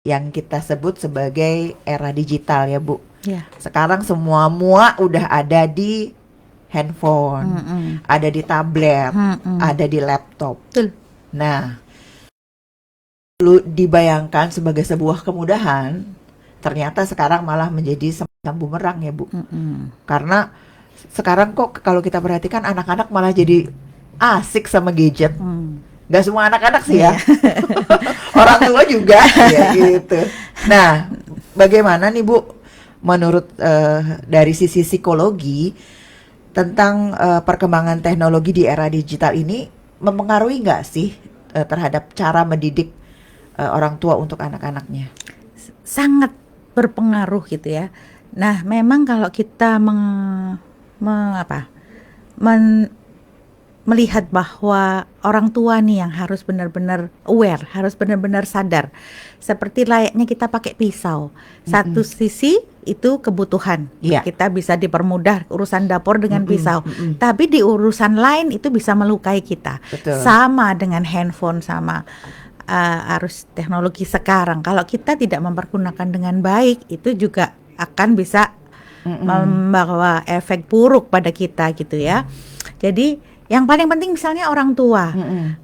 yang kita sebut sebagai era digital ya Bu. Ya. Sekarang semua udah ada di handphone, ada di tablet, ada di laptop. Betul. Nah, lu dibayangkan sebagai sebuah kemudahan, ternyata sekarang malah menjadi semacam bumerang ya Bu. Karena sekarang kok kalau kita perhatikan anak-anak malah jadi asik sama gadget. Gak semua anak-anak sih ya, orang tua juga ya gitu. Nah, bagaimana nih Bu, menurut dari sisi psikologi tentang perkembangan teknologi di era digital ini mempengaruhi nggak sih terhadap cara mendidik orang tua untuk anak-anaknya? Sangat berpengaruh gitu ya. Nah, memang kalau kita melihat bahwa orang tua nih yang harus benar-benar aware, harus benar-benar sadar. Seperti layaknya kita pakai pisau. Satu sisi itu kebutuhan. Yeah. Kita bisa dipermudah urusan dapur dengan pisau. Tapi di urusan lain itu bisa melukai kita. Betul. Sama dengan handphone, sama arus teknologi sekarang. Kalau kita tidak mempergunakan dengan baik, itu juga akan bisa membawa efek buruk pada kita gitu ya. Jadi yang paling penting misalnya orang tua.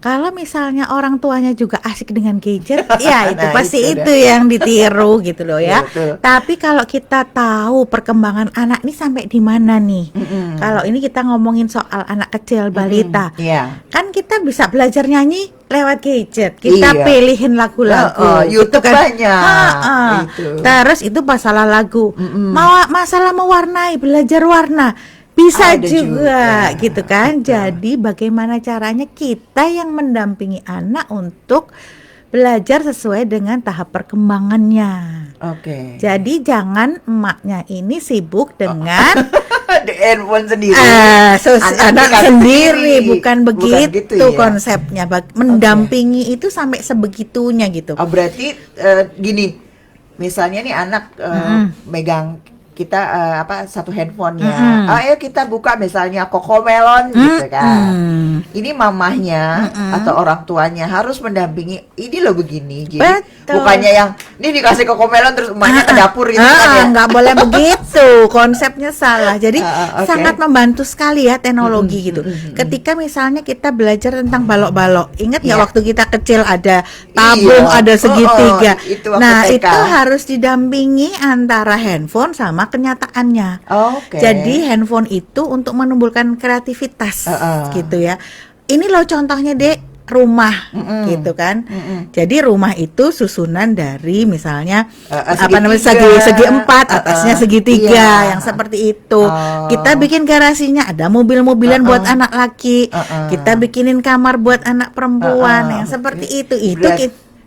Kalau misalnya orang tuanya juga asik dengan gadget, ya itu pasti itu yang ditiru gitu loh ya. Tapi kalau kita tahu perkembangan anak ini sampai di mana nih. Kalau ini kita ngomongin soal anak kecil, balita. Kan kita bisa belajar nyanyi lewat gadget. Kita pilihin lagu-lagu. YouTube kan banyak. Terus itu masalah lagu. Masalah mewarnai, belajar warna. Bisa juga gitu kan. Jadi bagaimana caranya kita yang mendampingi anak untuk belajar sesuai dengan tahap perkembangannya. Jadi jangan emaknya ini sibuk dengan handphone sendiri. Anak sendiri bukan begitu gitu ya? Konsepnya. Mendampingi itu sampai sebegitunya gitu. Berarti gini, misalnya nih anak megang kita satu handphone ya. Ayo kita buka misalnya Cocomelon gitu kan. Ini mamahnya atau orang tuanya harus mendampingi, ini loh begini. Jadi bukannya yang ini dikasih Cocomelon terus emaknya ke dapur gitu kan ya. Nggak boleh begitu. Konsepnya salah. Jadi sangat membantu sekali ya teknologi gitu. Ketika misalnya kita belajar tentang balok-balok. Ingat nggak waktu kita kecil ada tabung, ada segitiga. Itu harus didampingi antara handphone sama kenyataannya. Jadi handphone itu untuk menumbuhkan kreativitas gitu ya. Ini loh contohnya Dek, rumah gitu kan. Jadi rumah itu susunan dari misalnya segi empat, atasnya segitiga yang seperti itu. Kita bikin garasinya ada mobil-mobilan buat anak laki. Kita bikinin kamar buat anak perempuan yang seperti itu.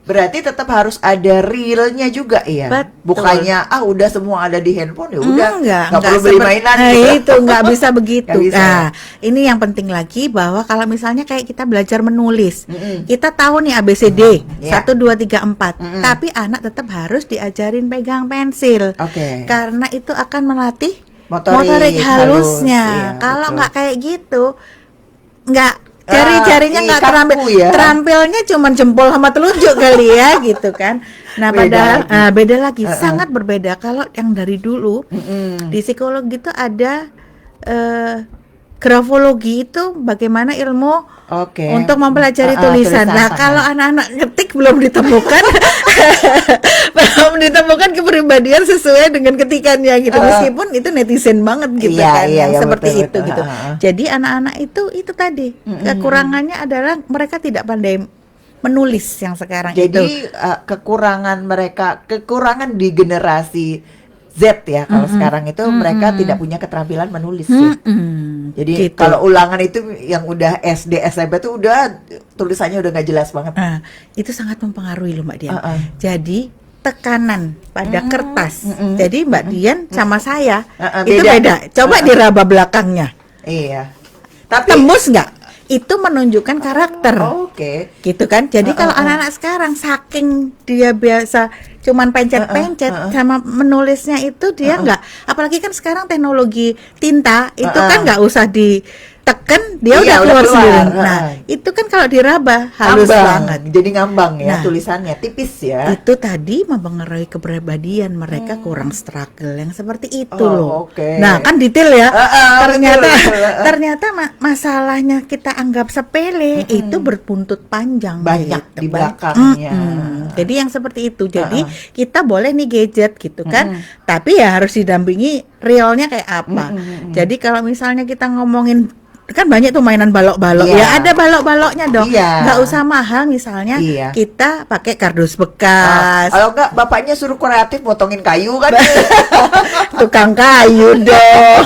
Berarti tetap harus ada realnya juga ya. Bukannya udah semua ada di handphone ya udah nggak perlu beli mainan gitu. Itu nggak bisa begitu. Nah, ini yang penting lagi bahwa kalau misalnya kayak kita belajar menulis, kita tahu nih ABCD 1 2 3 4, tapi anak tetap harus diajarin pegang pensil. Karena itu akan melatih motorik halusnya. Kalau nggak kayak gitu, nggak jari-jarinya nggak terampilnya cuma jempol sama telunjuk kali ya gitu kan. Nah padahal beda lagi, sangat berbeda. Kalau yang dari dulu di psikologi itu ada grafologi, itu bagaimana ilmu untuk mempelajari tulisan. Nah kalau anak-anak ngetik belum ditemukan kepribadian sesuai dengan ketikannya gitu. Meskipun itu netizen banget gitu yang seperti itu gitu. Jadi anak-anak itu tadi kekurangannya adalah mereka tidak pandai menulis yang sekarang. Jadi kekurangan di generasi Z ya kalau sekarang itu mereka tidak punya keterampilan menulis ya. Jadi kalau ulangan itu yang udah SD SMP tuh udah tulisannya udah nggak jelas banget. Itu sangat mempengaruhi loh Mbak Dian. Jadi tekanan pada kertas. Jadi Mbak Dian sama saya itu beda. Coba diraba belakangnya. Iya. Tapi tembus nggak? Itu menunjukkan karakter. Gitu kan. Jadi kalau anak-anak sekarang saking dia biasa cuman pencet-pencet sama menulisnya itu dia nggak. Apalagi kan sekarang teknologi tinta itu kan nggak usah di diteken dia Iya, udah udah keluar keluar. sendiri. Nah, Heeh. itu kan kalau diraba halus Ngambang. banget. Jadi ngambang ya Nah, tulisannya, tipis ya. Itu tadi mempengaruhi kepribadian mereka, kurang struggle yang seperti itu Oh, loh. oke. Nah, kan detail ya. Ternyata betul, betul. ternyata masalahnya kita anggap sepele itu berbuntut panjang Banyak gitu. di belakangnya. Jadi yang seperti itu. Jadi kita boleh nih gadget gitu kan, tapi ya harus didampingi realnya kayak apa. Jadi kalau misalnya kita ngomongin kan banyak tuh mainan balok-balok, Iya. ya ada balok-baloknya dong, Iya. nggak usah mahal, misalnya Iya. kita pakai kardus bekas, Kalau enggak bapaknya suruh kreatif potongin kayu kan. tukang kayu dong.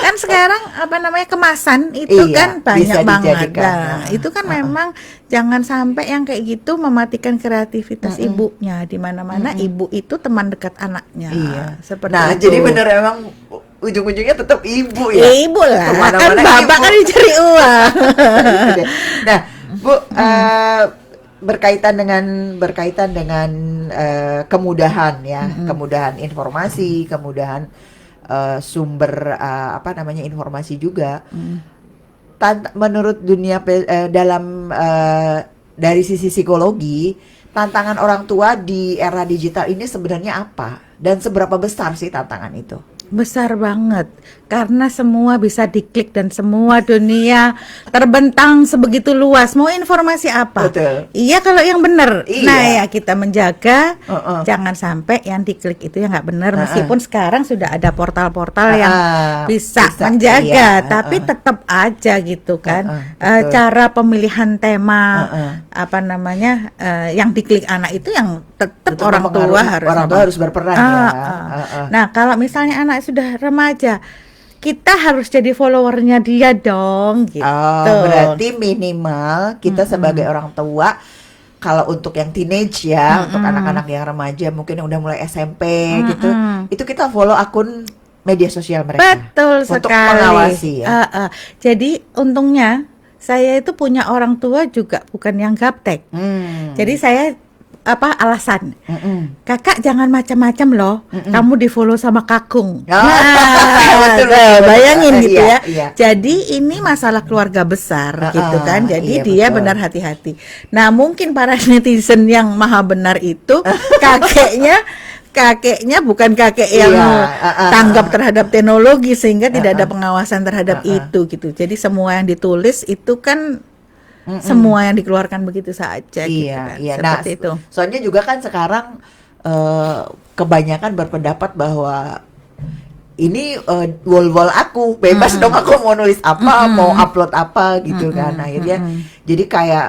Kan sekarang apa namanya kemasan itu Iya, kan bisa banyak banget. dijadikan. Nah, itu kan memang jangan sampai yang kayak gitu mematikan kreativitas ibunya. Di mana-mana ibu itu teman dekat anaknya. Iya. Seperti Nah, itu. jadi bener emang ujung-ujungnya tetap ibu ya. Ya, ibu lah. Kan Kemana-mana bapak ibu. kan dicari uang. Nah, Bu, berkaitan dengan kemudahan ya, kemudahan informasi, kemudahan sumber apa namanya informasi juga. Menurut dunia dalam dari sisi psikologi, tantangan orang tua di era digital ini sebenarnya apa dan seberapa besar sih tantangan itu? Besar banget, karena semua bisa diklik dan semua dunia terbentang sebegitu luas. Mau informasi apa? Betul. Iya, kalau yang benar. Iya. Nah, ya kita menjaga jangan sampai yang diklik itu yang nggak benar. Meskipun sekarang sudah ada portal-portal yang bisa menjaga, iya. tapi tetap aja gitu kan. Betul. Cara pemilihan tema apa namanya yang diklik anak itu yang tetap Itu orang tua harus berperan ya. Nah, kalau misalnya anak sudah remaja, kita harus jadi followernya dia dong gitu. Berarti minimal kita sebagai orang tua, kalau untuk yang teenage ya, untuk anak-anak yang remaja mungkin yang udah mulai SMP gitu, itu kita follow akun media sosial mereka. Betul untuk sekali. mengawasi ya. Jadi untungnya saya itu punya orang tua juga bukan yang gaptek. Jadi saya alasan kakak jangan macam-macam loh, kamu di follow sama kakung. Betul, bayangin gitu iya, ya. iya. Jadi ini masalah keluarga besar gitu kan. Jadi iya, dia betul. benar hati-hati. Nah, mungkin para netizen yang maha benar itu kakeknya bukan kakek yang tanggap terhadap teknologi sehingga tidak ada pengawasan terhadap itu gitu. Jadi semua yang ditulis itu kan semua yang dikeluarkan begitu saja gitu kan. Iya. Seperti itu. Soalnya juga kan sekarang kebanyakan berpendapat bahwa ini wall aku bebas dong, aku mau nulis apa, mau upload apa gitu kan. Akhirnya jadi kayak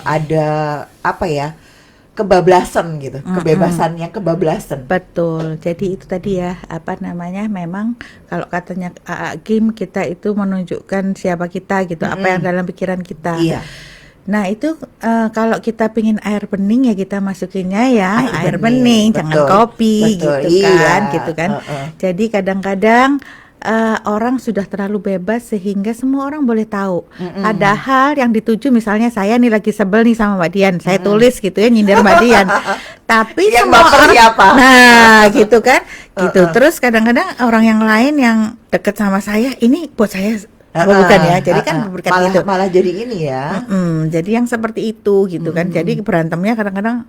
ada apa ya, kebablasan gitu, kebebasannya kebablasan. Betul. Jadi itu tadi ya, apa namanya, memang kalau katanya game kita itu menunjukkan siapa kita gitu, apa yang dalam pikiran kita. Iya. Nah itu kalau kita pingin air bening ya kita masukinnya ya air bening, bening, jangan betul. kopi Betul, gitu kan. iya. Jadi kadang-kadang orang sudah terlalu bebas sehingga semua orang boleh tahu. Padahal yang dituju misalnya saya nih lagi sebel nih sama Mbak Dian, saya tulis gitu ya nyindir Mbak Dian. Tapi Yang semua baper orang, siapa? nah gitu kan, gitu. Terus kadang-kadang orang yang lain yang deket sama saya ini buat saya bukan ya, jadi kan berkat itu. Malah jadi ini ya. Jadi yang seperti itu gitu kan. Jadi berantemnya kadang-kadang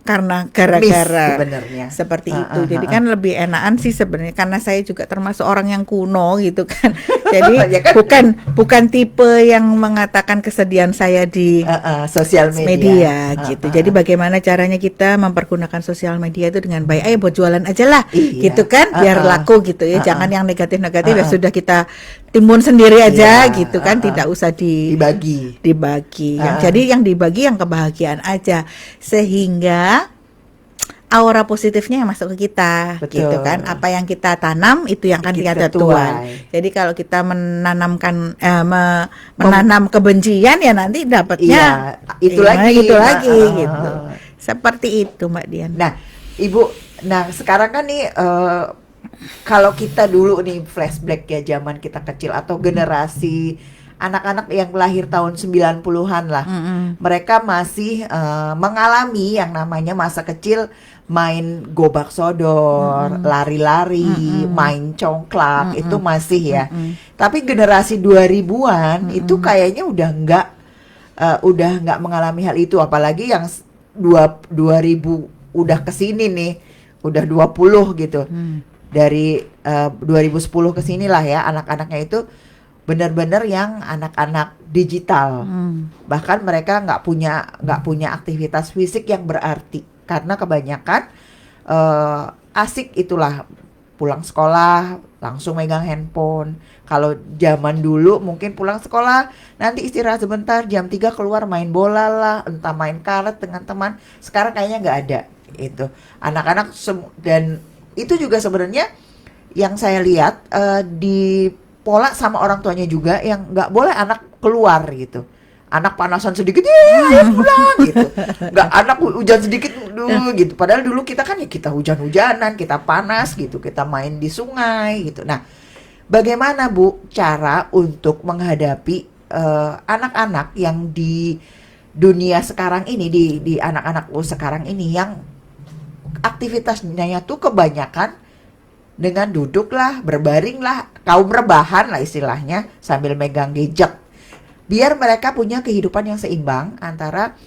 karena Miss gara-gara sebenarnya. seperti itu. Jadi kan lebih enakan sih sebenarnya, karena saya juga termasuk orang yang kuno gitu kan. Jadi Ya kan? bukan tipe yang mengatakan kesedihan saya di Sosial media gitu. Jadi bagaimana caranya kita mempergunakan sosial media itu dengan baik. Ayo buat jualan aja lah, Iya. gitu kan, biar laku gitu ya. Jangan yang negatif-negatif ya sudah kita timbun sendiri aja Iya, gitu kan. Tidak usah dibagi. Jadi yang dibagi yang kebahagiaan aja, sehingga aura positifnya yang masuk ke kita. Betul. Gitu kan. Apa yang kita tanam itu yang akan kita tuai. Jadi kalau kita menanamkan menanam kebencian ya nanti dapatnya itu itu lagi. lagi gitu. Seperti itu Mbak Dian. Nah, Ibu, sekarang kan nih kalau kita dulu nih flashback ya zaman kita kecil atau generasi anak-anak yang lahir tahun 90-an lah. Mereka masih mengalami yang namanya masa kecil main gobak sodor, lari-lari, main congklak, itu masih ya. Tapi generasi 2000-an itu kayaknya udah nggak mengalami hal itu, apalagi yang 2000 udah kesini nih, udah 20 gitu. Dari 2010 ke sinilah ya, anak-anaknya itu benar-benar yang anak-anak digital. Bahkan mereka nggak punya aktivitas fisik yang berarti, karena kebanyakan asik itulah, pulang sekolah langsung megang handphone. Kalau zaman dulu mungkin pulang sekolah nanti istirahat sebentar, jam 3 keluar main bola lah, entah main karet dengan teman. Sekarang kayaknya nggak ada itu. Anak-anak dan itu juga sebenarnya yang saya lihat di pola sama orang tuanya juga, yang nggak boleh anak keluar gitu. Anak panasan sedikit, ayo pulang gitu. Nggak, anak hujan sedikit dulu gitu. Padahal dulu kita kan ya kita hujan-hujanan, kita panas gitu, kita main di sungai gitu. Nah, bagaimana Bu cara untuk menghadapi anak-anak yang di dunia sekarang ini, di anak-anak sekarang ini yang aktivitasnya tuh kebanyakan dengan duduk lah, berbaring lah, kaum rebahan lah istilahnya, sambil megang gadget. Biar mereka punya kehidupan yang seimbang antara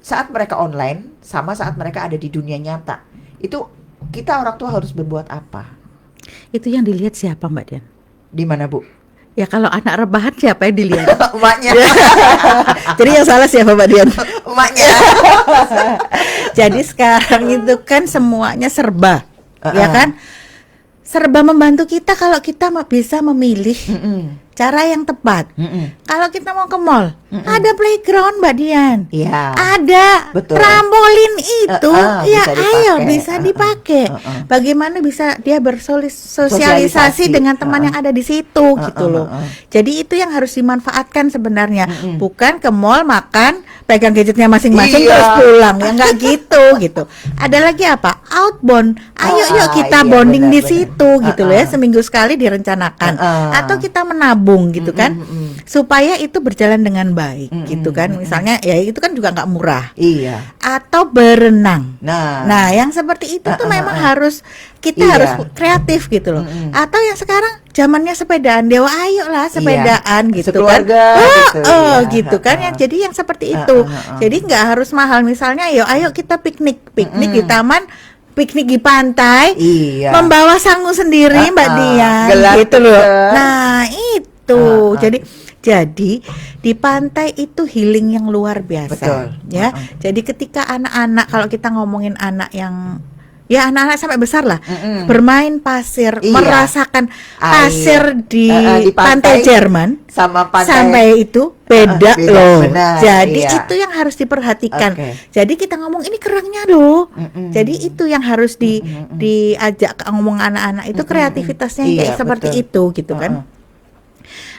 saat mereka online sama saat mereka ada di dunia nyata. Itu kita orang tua harus berbuat apa? Itu yang dilihat siapa Mbak Dian? Di mana Bu? Ya kalau anak rebahan siapa yang dilihat? Emaknya. Jadi yang salah siapa Mbak Dian? Emaknya. Jadi sekarang itu kan semuanya serba, ya kan? Serba membantu kita kalau kita bisa memilih cara yang tepat. Kalau kita mau ke mall, ada playground Mbak Dian. Iya. Ada betul. Trampolin itu, ya bisa ayo bisa dipakai. Bagaimana bisa dia bersosialisasi dengan teman yang ada di situ gitu loh. Jadi itu yang harus dimanfaatkan sebenarnya. Bukan ke mall makan, pegang gadgetnya masing-masing terus pulang. Ya nggak gitu. Ada lagi apa? Outbound. Ayo yuk kita bonding di situ gitu loh ya. Seminggu sekali direncanakan. Atau kita menabung gitu kan. Supaya itu berjalan dengan baik gitu kan. Misalnya ya itu kan juga nggak murah. Iya. Atau berenang. Nah, yang seperti itu tuh memang harus kita harus kreatif gitu loh. Atau yang sekarang zamannya sepedaan, dewa ayo lah sepedaan gitu sekeluarga, kan. Gitu kan ya. Jadi yang seperti itu. Jadi nggak harus mahal, misalnya ayo kita piknik di taman, piknik di pantai, membawa sangu sendiri Mbak Dian gitu loh. Nah itu jadi di pantai itu healing yang luar biasa. Betul. Ya. Jadi ketika anak-anak, kalau kita ngomongin anak yang ya anak-anak sampai besar lah, bermain pasir, merasakan pasir di pantai Jerman sama pantai sampai itu beda loh. Benar, jadi itu yang harus diperhatikan. Jadi kita ngomong ini kerangnya loh. Jadi itu yang harus diajak ngomong anak-anak itu, kreativitasnya kayak seperti itu gitu kan.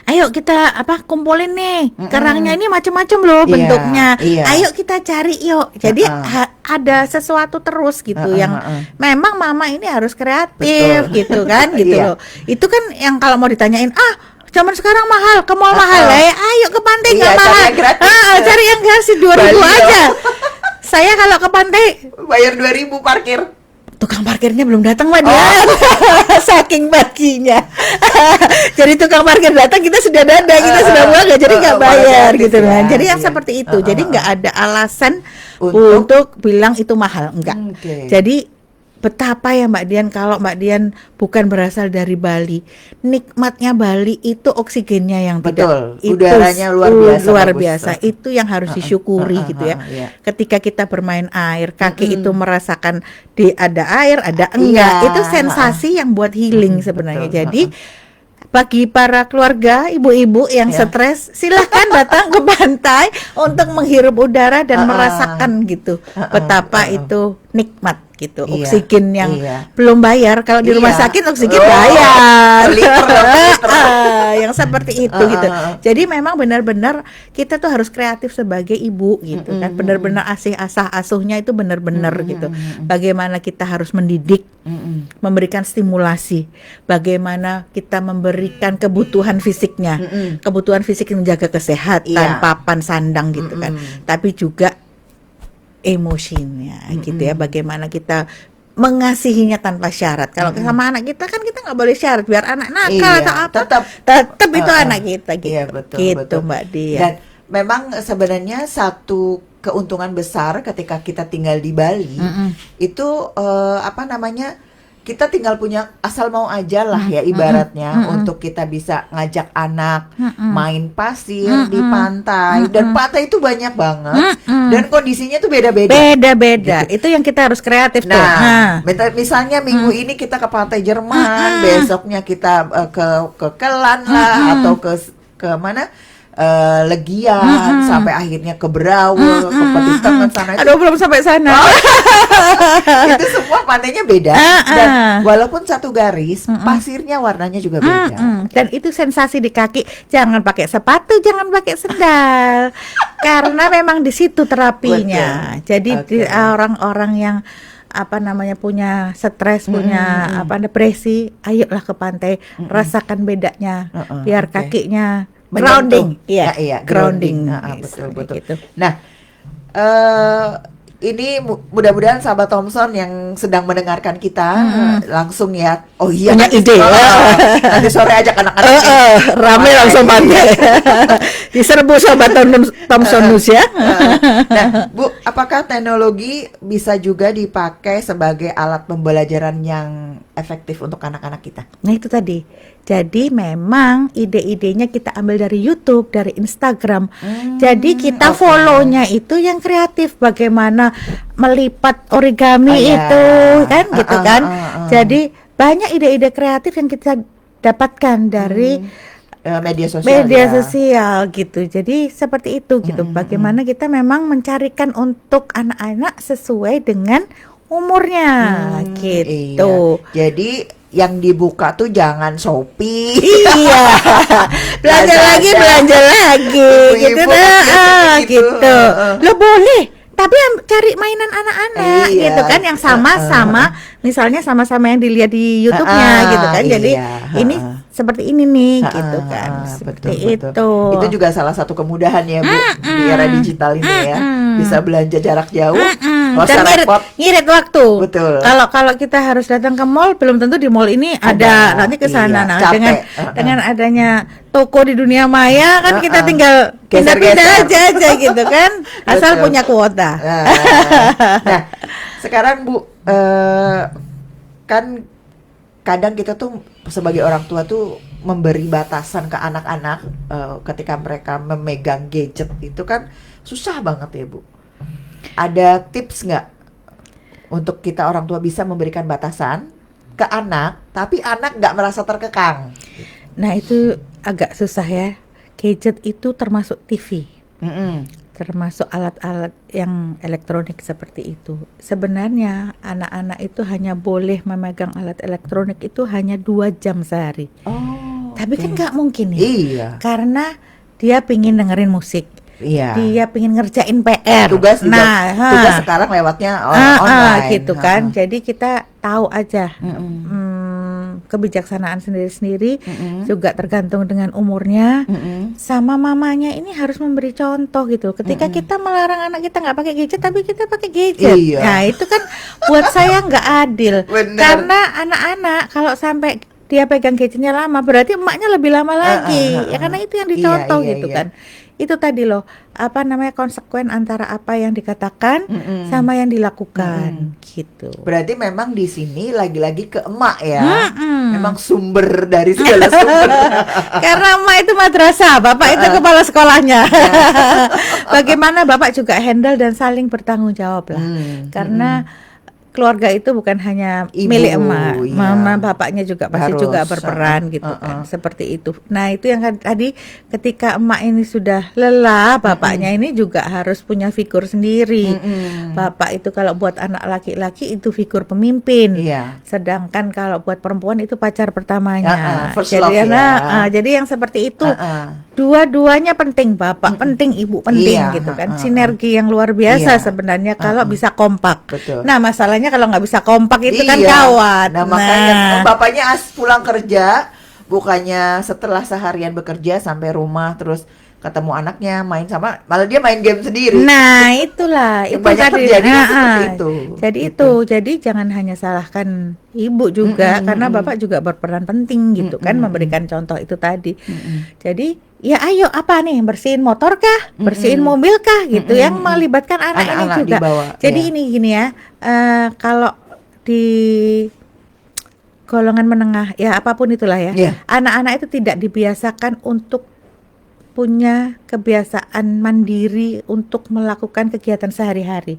Ayo kita kumpulin nih kerangnya, ini macam-macam loh bentuknya. Ayo kita cari yuk. Jadi ada sesuatu terus gitu yang memang mama ini harus kreatif gitu kan gitu loh. Itu kan yang kalau mau ditanyain zaman sekarang mahal, ke mall mahal. Ayo ke pantai nggak mahal. Cari yang gratis 2.000 aja. Saya kalau ke pantai bayar 2.000 parkir. Tukang parkirnya belum datang Mbak Dian. Saking baginya. Jadi tukang parkir datang kita sudah kita sudah buang, jadi nggak bayar gitu kan. Jadi yang seperti itu. Jadi nggak ada alasan untuk bilang itu mahal, enggak. Jadi betapa ya Mbak Dian, kalau Mbak Dian bukan berasal dari Bali, nikmatnya Bali itu oksigennya yang tidak, udaranya luar biasa. Itu yang harus disyukuri gitu ya. Ketika kita bermain air, kaki itu merasakan ada air, ada enggak, itu sensasi yang buat healing sebenarnya. Jadi bagi para keluarga, ibu-ibu yang stres, silahkan datang ke pantai untuk menghirup udara dan merasakan gitu betapa itu nikmat gitu, Iya, oksigen yang iya. belum bayar. Kalau di rumah Iya. sakit oksigen Oh, bayar. per liter. Yang seperti itu gitu. Jadi memang benar-benar kita tuh harus kreatif sebagai ibu gitu kan. Benar-benar asuhnya itu benar-benar gitu. Bagaimana kita harus mendidik, memberikan stimulasi, bagaimana kita memberikan kebutuhan fisiknya, kebutuhan fisik yang menjaga kesehatan, Iya. papan sandang gitu kan. Tapi juga emosinya gitu ya, bagaimana kita mengasihinya tanpa syarat. Kalau sama anak kita kan kita nggak boleh syarat, biar anak nakal Iya, atau apa, tetap itu anak kita gitu. Iya, betul, Gitu betul. Mbak Dia. Dan memang sebenarnya satu keuntungan besar ketika kita tinggal di Bali itu apa namanya, kita tinggal punya asal mau aja lah ya ibaratnya, untuk kita bisa ngajak anak main pasir di pantai, dan pantai itu banyak banget dan kondisinya tuh beda-beda. Beda-beda. Itu yang kita harus kreatif tuh. Nah, misalnya minggu ini kita ke pantai Jerman, besoknya kita ke Kelan lah, atau ke mana, Legian, sampai akhirnya ke Brawe, ke Petiteng sana itu. Aduh, belum sampai sana. Itu semua pantainya beda, dan walaupun satu garis, pasirnya warnanya juga beda. Dan itu sensasi di kaki. Jangan pakai sepatu, jangan pakai sendal, karena memang di situ terapinya. Betul. Jadi Oke. orang-orang yang apa namanya punya stres, punya apa depresi, ayolah ke pantai, rasakan bedanya, biar oke. kakinya Menyentuh. grounding, Ya, iya, grounding. betul, Misalnya betul. gitu. Nah, ini mudah-mudahan sahabat Thompson yang sedang mendengarkan kita langsung ya. Oh iya, Punya nanti ide. nanti sore ajak anak-anak Rame langsung pantai. Diserbu sobat Thompson News ya. Nah, Bu, apakah teknologi bisa juga dipakai sebagai alat pembelajaran yang efektif untuk anak-anak kita? Nah itu tadi. Jadi memang ide-idenya kita ambil dari YouTube, dari Instagram. Jadi kita follow-nya itu yang kreatif, bagaimana melipat origami itu kan gitu kan. Jadi banyak ide-ide kreatif yang kita dapatkan dari Media sosial. media ya. sosial gitu. Jadi seperti itu gitu. Bagaimana kita memang mencarikan untuk anak-anak sesuai dengan umurnya gitu. Iya. Jadi yang dibuka tuh jangan Shopee. Iya. belanja lagi gitu Ibu-ibu nah, biasanya gitu. gitu. Lo boleh, tapi cari mainan anak-anak Iya. gitu kan, yang sama-sama misalnya sama-sama yang dilihat di YouTube-nya gitu kan. Jadi Iya. ini seperti ini nih gitu kan. Seperti Betul. itu. Itu juga salah satu kemudahan ya Bu di era digital ini ya. Bisa belanja jarak jauh. Nggak usah Dan repot. ngirit waktu. Betul. Kalau kita harus datang ke mall, belum tentu di mall ini ada nanti ke sana. Iya, Nah, capek. dengan adanya toko di dunia maya kan kita tinggal Geser-geser. pindah-pindah aja gitu kan, asal Betul. punya kuota. Nah, sekarang Bu, kan kadang kita tuh sebagai orang tua tuh memberi batasan ke anak-anak ketika mereka memegang gadget itu kan susah banget ya Bu. Ada tips nggak untuk kita orang tua bisa memberikan batasan ke anak, tapi anak nggak merasa terkekang? Nah, itu agak susah ya. Gadget itu termasuk TV, termasuk alat-alat yang elektronik seperti itu. Sebenarnya anak-anak itu hanya boleh memegang alat elektronik itu hanya 2 jam sehari. Oh, Tapi kan nggak mungkin ya. Iya. Karena dia pingin dengerin musik, Iya. dia pingin ngerjain PR. Tugas juga, tugas sekarang lewatnya online gitu kan. Jadi kita tahu aja kebijaksanaan sendiri-sendiri, juga tergantung dengan umurnya. Sama mamanya ini harus memberi contoh gitu. Ketika kita melarang anak kita nggak pakai gadget, tapi kita pakai gadget. Iya. Nah itu kan buat saya nggak adil. Benar. Karena anak-anak kalau sampai dia pegang gadgetnya lama, berarti emaknya lebih lama lagi. Ya karena itu yang dicontoh Iya, gitu iya. kan. Itu tadi loh, apa namanya, konsekuen antara apa yang dikatakan sama yang dilakukan gitu. Berarti memang di sini lagi-lagi ke emak ya. Memang sumber dari segala sumber. Karena emak itu madrasah, bapak itu kepala sekolahnya. Bagaimana bapak juga handle dan saling bertanggung jawab lah. Karena keluarga itu bukan hanya Ibu, milik emak, iya. mama bapaknya juga pasti Harus, juga berperan gitu kan, seperti itu. Nah itu yang tadi ketika emak ini sudah lelah, bapaknya ini juga harus punya figur sendiri. Bapak itu kalau buat anak laki-laki itu figur pemimpin, Iya. sedangkan kalau buat perempuan itu pacar pertamanya. First Jadi love ya. jadi yang seperti itu. Heeh. Dua-duanya penting, bapak penting, ibu penting Iya, gitu kan. Sinergi yang luar Iya. biasa sebenarnya kalau bisa kompak. Betul. Nah, masalahnya kalau nggak bisa kompak itu kan Iya. kawat. Nah, makanya bapaknya pulang kerja, bukannya setelah seharian bekerja sampai rumah terus ketemu anaknya main sama, malah dia main game sendiri. Nah, itulah Yang itu banyak tadi. terjadi kan seperti itu. Jadi Gitu. jadi jangan hanya salahkan ibu juga, karena bapak juga berperan penting gitu kan, memberikan contoh itu tadi. Jadi ya ayo apa nih, bersihin motor kah, bersihin mobil kah gitu, yang melibatkan anak ini Anak-anak juga. dibawa, Jadi ya. ini gini ya, kalau di golongan menengah ya apapun itulah ya, Iya. anak-anak itu tidak dibiasakan untuk punya kebiasaan mandiri untuk melakukan kegiatan sehari-hari.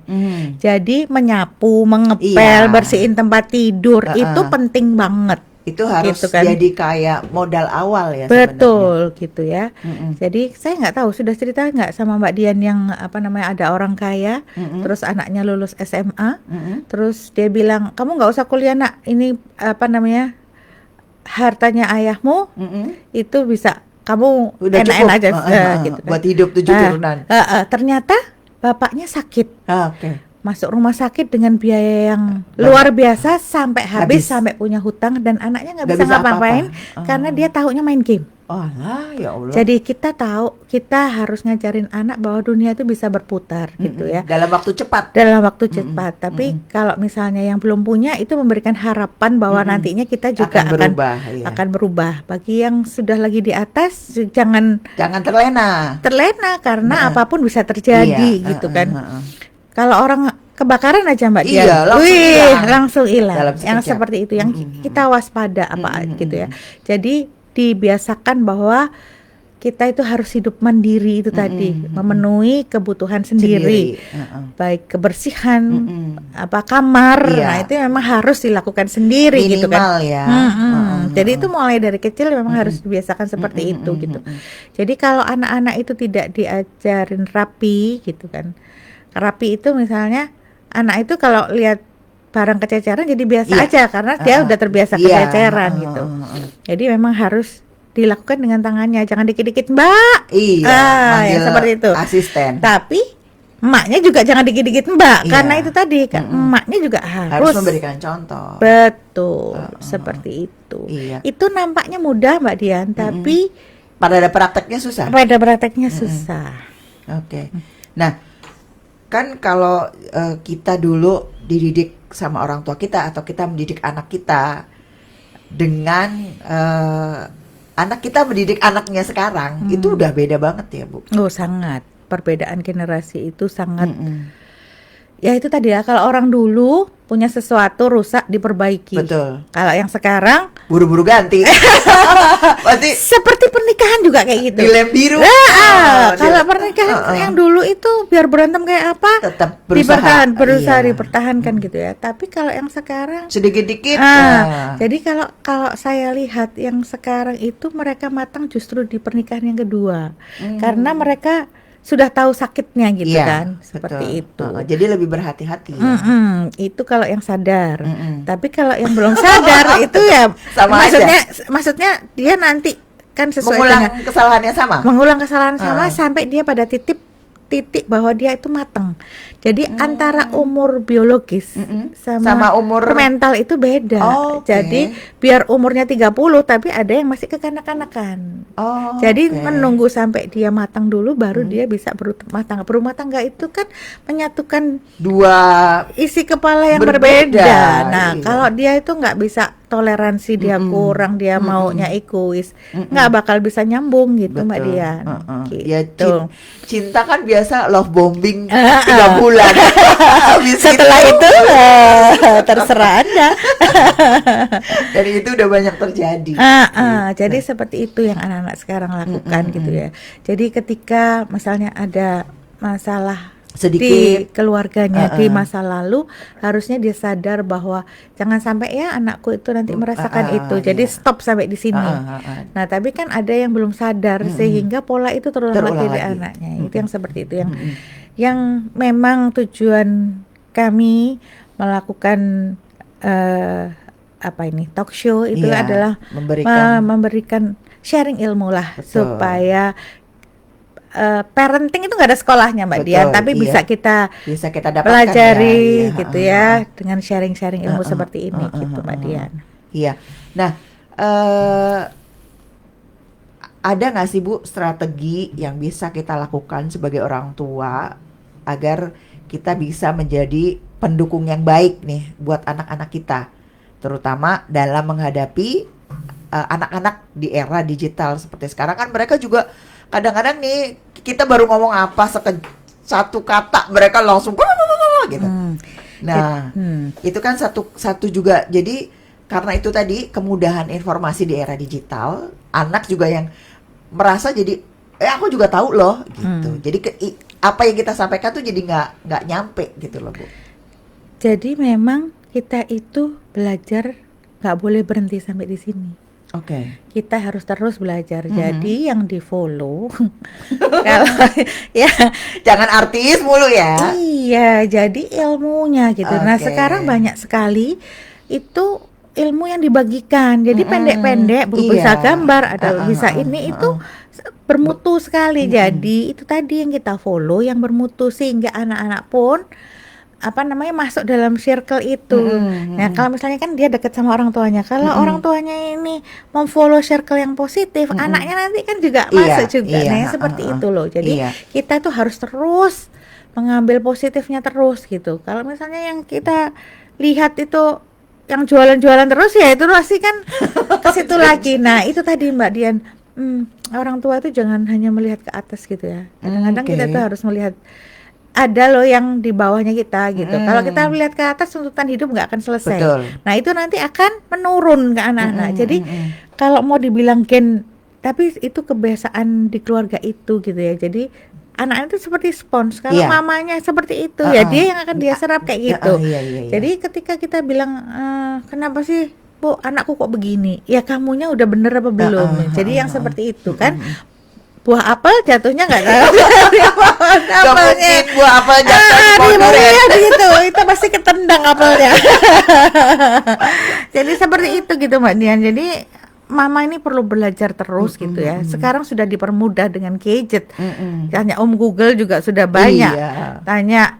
Jadi menyapu, mengepel, Iya. bersihin tempat tidur itu penting banget. Itu harus Gitu kan. jadi kayak modal awal ya sebenarnya. Betul gitu ya. Jadi saya nggak tahu sudah cerita nggak sama Mbak Dian yang apa namanya, ada orang kaya, terus anaknya lulus SMA, terus dia bilang kamu nggak usah kuliah nak, ini apa namanya, hartanya ayahmu itu bisa kamu Udah enak-enak cukup, aja gitu kan. buat hidup 7 turunan. Ternyata bapaknya sakit. Oke. Masuk rumah sakit dengan biaya yang luar biasa sampai habis, sampai punya hutang, dan anaknya nggak Nggak bisa bisa ngapa-ngapain apa-apa. karena dia tahunya main game. Oh lah, ya Allah. Jadi kita tahu, kita harus ngajarin anak bahwa dunia itu bisa berputar gitu ya, Dalam waktu cepat. dalam waktu cepat. Tapi kalau misalnya yang belum punya itu memberikan harapan bahwa nantinya kita juga berubah, iya. akan berubah. Bagi yang sudah lagi di atas, jangan Jangan terlena. karena apapun bisa terjadi Iya, gitu kan. Kalau orang kebakaran aja Mbak Dian, Iya, langsung hilang. langsung hilang. Dalam Yang sekejap. seperti itu, yang kita waspada apa gitu ya. Jadi dibiasakan bahwa kita itu harus hidup mandiri itu tadi, memenuhi kebutuhan sendiri. Baik kebersihan, apa kamar, Iya. nah itu memang harus dilakukan sendiri gitu kan. Minimal ya. Jadi itu mulai dari kecil memang harus dibiasakan seperti itu gitu. Jadi kalau anak-anak itu tidak diajarin rapi gitu kan. Rapi itu misalnya anak itu kalau lihat barang kececeran jadi biasa Iya. aja karena dia udah terbiasa Iya. kececeran gitu. Jadi memang harus dilakukan dengan tangannya, jangan dikit-dikit Mbak. Iya, yang manggil seperti itu. asisten. Tapi emaknya juga jangan dikit-dikit Mbak, Iya. karena itu tadi kan emaknya juga Harus memberikan contoh. betul seperti itu. Iya. Itu nampaknya mudah Mbak Dian, tapi Pada ada prakteknya susah. pada prakteknya susah. Oke. Nah, kan kalau kita dulu dididik sama orang tua kita atau kita mendidik anak kita dengan anak kita mendidik anaknya sekarang itu udah beda banget ya, Bu. Oh sangat, perbedaan generasi itu sangat. Ya itu tadi ya, kalau orang dulu punya sesuatu rusak diperbaiki. Betul. Kalau yang sekarang Buru-buru ganti. Berarti seperti pernikahan juga kayak gitu. dilem biru. Kalau pernikahan yang dulu itu biar berantem kayak apa, tetap berusaha. berusaha Iya. dipertahankan gitu ya. Tapi kalau yang sekarang Sedikit-dikit. jadi kalau saya lihat yang sekarang itu mereka matang justru di pernikahan yang kedua. Karena mereka sudah tahu sakitnya gitu Iya, kan, seperti betul. itu. Jadi lebih berhati-hati. Ya. Itu kalau yang sadar. Tapi kalau yang belum sadar itu ya Sama maksudnya dia nanti kan sesuai Mengulang dengan kesalahannya sama. mengulang kesalahan sama sampai dia pada titik bahwa dia itu matang. Jadi antara umur biologis sama umur mental itu beda. Oke. Jadi biar umurnya 30 tapi ada yang masih kekanak-kanakan. Jadi menunggu sampai dia matang dulu baru dia bisa berumah tangga. Berumah tangga itu kan menyatukan dua isi kepala yang Berbeda, berbeda. Nah, iya. kalau dia itu nggak bisa toleransi, dia kurang, dia maunya egois, nggak bakal bisa nyambung gitu Mbak Betul. Dian. Ya, Gitu. cinta kan biasa love bombing 3 bulan. Habis Setelah itu terserah Anda. dan itu udah banyak terjadi. Jadi seperti itu yang anak-anak sekarang lakukan gitu ya. Jadi ketika misalnya ada masalah sedikit keluarganya di masa lalu, harusnya dia sadar bahwa jangan sampai ya anakku itu nanti merasakan itu. Jadi stop sampai di sini. Nah, tapi kan ada yang belum sadar sehingga pola itu terulang lagi di anaknya. Itu yang seperti itu yang memang tujuan kami melakukan talk show itu adalah memberikan sharing ilmu lah. Betul. Supaya parenting itu nggak ada sekolahnya Mbak Dian, tapi bisa kita pelajari gitu ya dengan sharing-sharing ilmu seperti ini gitu Mbak Dian. Iya. Nah, ada nggak sih Bu strategi yang bisa kita lakukan sebagai orang tua agar kita bisa menjadi pendukung yang baik nih buat anak-anak kita, terutama dalam menghadapi anak-anak di era digital seperti sekarang kan mereka juga kadang-kadang nih kita baru ngomong apa satu kata mereka langsung gitu. Nah, itu kan satu juga. Jadi karena itu tadi kemudahan informasi di era digital, anak juga yang merasa jadi aku juga tahu loh gitu. Jadi apa yang kita sampaikan tuh jadi nggak nyampe gitu loh Bu. Jadi memang kita itu belajar nggak boleh berhenti sampai di sini. Oke. Kita harus terus belajar. Jadi yang di follow kalau ya jangan artis mulu ya. Iya, jadi ilmunya gitu. Nah, sekarang banyak sekali itu ilmu yang dibagikan. Jadi pendek-pendek, bisa gambar, ada bisa ini itu bermutu sekali. Jadi itu tadi yang kita follow yang bermutu sehingga anak-anak pun masuk dalam circle itu. Nah, kalau misalnya kan dia dekat sama orang tuanya. Kalau orang tuanya ini memfollow circle yang positif, anaknya nanti kan juga masuk juga. Nah, seperti itu loh. Jadi kita tuh harus terus mengambil positifnya terus gitu. Kalau misalnya yang kita lihat itu yang jualan-jualan terus ya itu pasti kan ke situ lagi. Nah, itu tadi Mbak Dian, orang tua itu jangan hanya melihat ke atas gitu ya. Kadang-kadang kita tuh harus melihat ada loh yang di bawahnya kita gitu. Kalau kita melihat ke atas, tuntutan hidup nggak akan selesai. Betul. Nah, itu nanti akan menurun ke anak-anak. Jadi kalau mau dibilang gen, tapi itu kebiasaan di keluarga itu gitu ya. Jadi anak itu seperti spons. Kalau mamanya seperti itu ya dia yang akan dia serap kayak gitu. Jadi ketika kita bilang kenapa sih Bu anakku kok begini? Ya kamunya udah bener apa belum? Jadi yang seperti itu kan. Buah apel jatuhnya nggak tahu. Mungkin buah apel jatuh di pohon durian gitu, itu pasti ketendang apelnya. Jadi seperti itu gitu Mbak Dian. Jadi mama ini perlu belajar terus gitu ya. Sekarang sudah dipermudah dengan gadget. Tanya Om Google juga sudah banyak. Tanya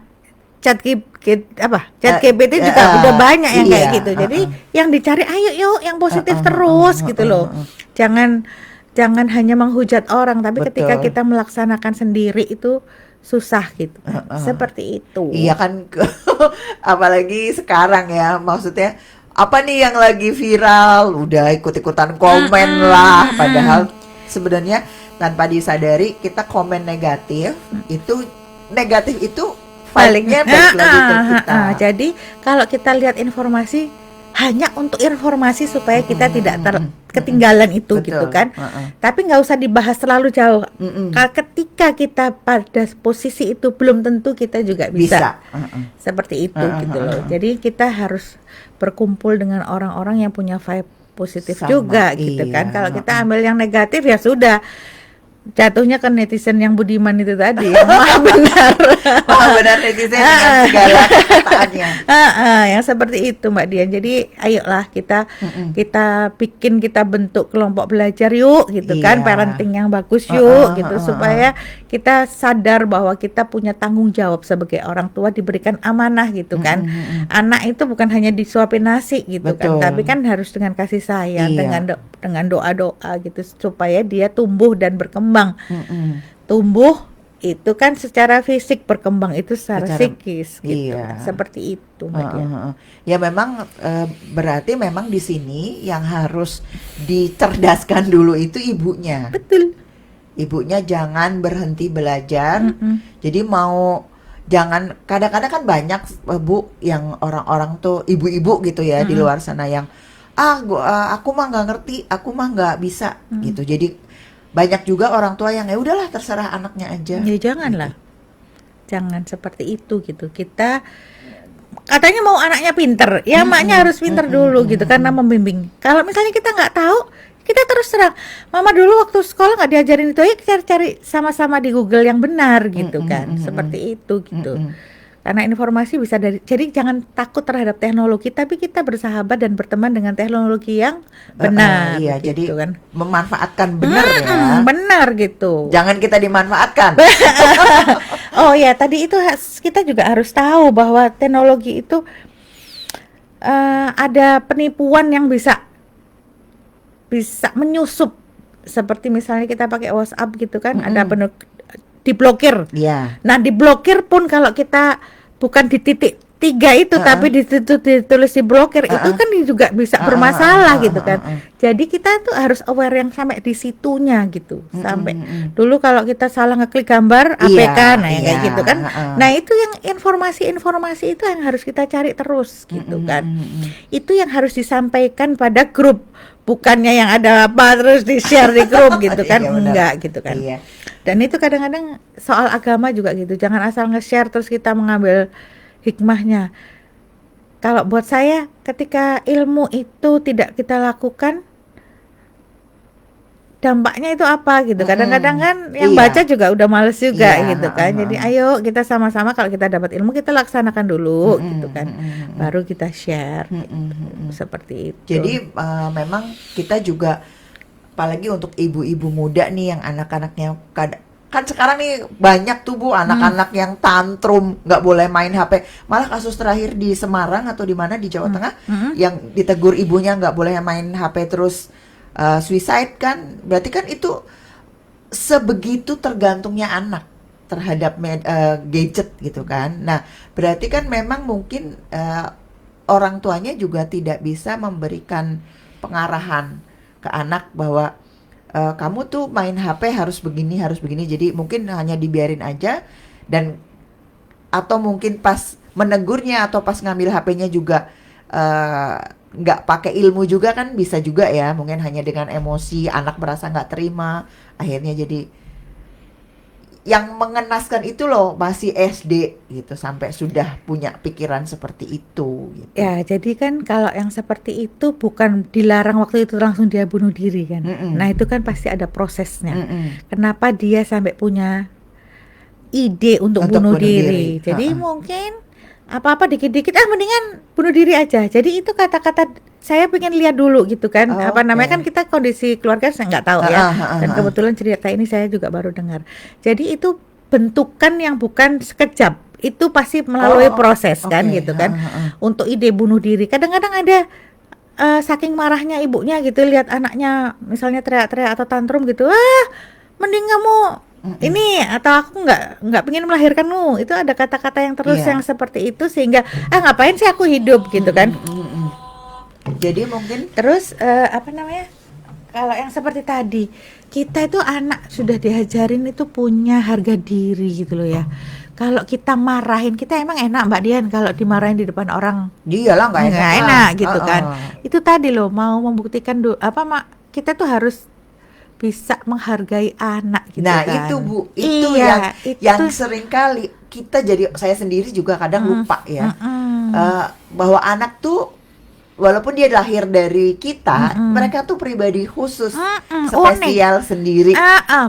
chat GPT juga udah banyak yang kayak gitu. Jadi yang dicari ayo yuk yang positif terus gitu loh. Jangan hanya menghujat orang, tapi ketika kita melaksanakan sendiri itu susah gitu. Seperti itu. Iya kan, apalagi sekarang ya, maksudnya apa nih yang lagi viral, udah ikut-ikutan komen lah. Padahal sebenarnya tanpa disadari kita komen negatif, itu negatif itu baliknya balik lagi ke kita. Jadi kalau kita lihat informasi hanya untuk informasi supaya kita tidak ketinggalan itu. Betul. Gitu kan. Tapi nggak usah dibahas terlalu jauh. Ketika kita pada posisi itu belum tentu kita juga bisa. Seperti itu gitu loh. Jadi kita harus berkumpul dengan orang-orang yang punya vibe positif juga gitu kan. Kalau kita ambil yang negatif ya sudah. Jatuhnya ke netizen yang budiman itu tadi. Maha benar netizen dengan segala kataannya. Yang seperti itu Mbak Dian. Jadi ayolah kita kita bentuk kelompok belajar yuk gitu kan, parenting yang bagus yuk gitu supaya kita sadar bahwa kita punya tanggung jawab sebagai orang tua, diberikan amanah gitu kan. Anak itu bukan hanya disuapin nasi gitu. Betul. Kan, tapi kan harus dengan kasih sayang, dengan doa-doa gitu supaya dia tumbuh dan berkembang. Tumbuh itu kan secara fisik, berkembang itu secara psikis gitu. Seperti itu Mbak Dian. Ya memang berarti memang di sini yang harus dicerdaskan dulu itu ibunya. Betul. Ibunya jangan berhenti belajar. Jadi jangan, kadang-kadang kan banyak Bu yang orang-orang tuh ibu-ibu gitu ya di luar sana yang aku mah nggak ngerti, aku mah nggak bisa gitu. Jadi banyak juga orang tua yang ya udahlah terserah anaknya aja. Ya janganlah. jangan seperti itu gitu. Kita katanya mau anaknya pinter, ya maknya harus pinter dulu gitu karena membimbing. Kalau misalnya kita nggak tahu, kita terus terang, mama dulu waktu sekolah nggak diajarin itu, ya cari-cari sama-sama di Google yang benar gitu kan, seperti itu gitu. Karena informasi bisa jadi jangan takut terhadap teknologi, tapi kita bersahabat dan berteman dengan teknologi yang benar. Iya, gitu jadi kan. memanfaatkan benar ya. Benar gitu. Jangan kita dimanfaatkan. Oh ya, tadi itu kita juga harus tahu bahwa teknologi itu ada penipuan yang bisa menyusup, seperti misalnya kita pakai WhatsApp gitu kan, ada diblokir. Iya. Nah, diblokir pun kalau kita bukan di titik 3 itu tapi ditulis diblokir, itu kan juga bisa bermasalah gitu kan. Jadi kita tuh harus aware yang sampai di situnya gitu. Sampai dulu kalau kita salah ngeklik gambar APK, nah yang kayak gitu kan. Nah, itu yang informasi-informasi itu yang harus kita cari terus gitu kan. Itu yang harus disampaikan pada grup, bukannya yang ada apa terus di-share di grup gitu kan. Enggak gitu kan. Iya. Dan itu kadang-kadang soal agama juga gitu. Jangan asal nge-share terus kita mengambil hikmahnya. Kalau buat saya, ketika ilmu itu tidak kita lakukan, dampaknya itu apa gitu. Kadang-kadang kan yang baca juga udah males juga gitu kan. Jadi ayo kita sama-sama, kalau kita dapat ilmu kita laksanakan dulu gitu kan. Baru kita share gitu. Seperti itu. Jadi memang kita juga, apalagi untuk ibu-ibu muda nih yang anak-anaknya kan sekarang nih banyak tuh Bu anak-anak yang tantrum, nggak boleh main HP. Malah kasus terakhir di Semarang atau di mana di Jawa Tengah yang ditegur ibunya nggak boleh main HP terus suicide kan. Berarti kan itu sebegitu tergantungnya anak terhadap gadget gitu kan. Nah, berarti kan memang mungkin orang tuanya juga tidak bisa memberikan pengarahan ke anak bahwa kamu tuh main HP harus begini, jadi mungkin hanya dibiarin aja, dan atau mungkin pas menegurnya atau pas ngambil HP-nya juga nggak pakai ilmu juga kan bisa juga ya, mungkin hanya dengan emosi anak merasa nggak terima, akhirnya jadi yang mengenaskan itu loh masih SD gitu sampai sudah punya pikiran seperti itu gitu. Ya, jadi kan kalau yang seperti itu bukan dilarang waktu itu langsung dia bunuh diri kan. Nah, itu kan pasti ada prosesnya. Kenapa dia sampai punya ide untuk bunuh diri. Jadi mungkin apa-apa dikit-dikit mendingan bunuh diri aja. Jadi itu kata-kata saya pengen lihat dulu gitu kan. Apa namanya kan kita kondisi keluarga saya nggak tahu ya. Dan kebetulan cerita ini saya juga baru dengar. Jadi itu bentukan yang bukan sekejap. Itu pasti melalui proses kan gitu kan. Untuk ide bunuh diri. Kadang-kadang ada saking marahnya ibunya gitu lihat anaknya misalnya teriak-teriak atau tantrum gitu. Mending kamu ini, atau aku nggak pengen melahirkanmu. Itu ada kata-kata yang terus yang seperti itu sehingga ngapain sih aku hidup gitu kan. Jadi mungkin terus apa namanya, kalau yang seperti tadi kita itu anak sudah diajarin itu punya harga diri gitu loh ya. Kalau kita marahin, kita emang enak Mbak Dian kalau dimarahin di depan orang. Iyalah nggak enak gitu kan. Itu tadi loh mau membuktikan kita tuh harus bisa menghargai anak gitu nah, kan. Nah itu Bu, itu yang sering kali kita saya sendiri juga kadang lupa ya. Bahwa anak tuh walaupun dia lahir dari kita, mereka tuh pribadi khusus, spesial sendiri.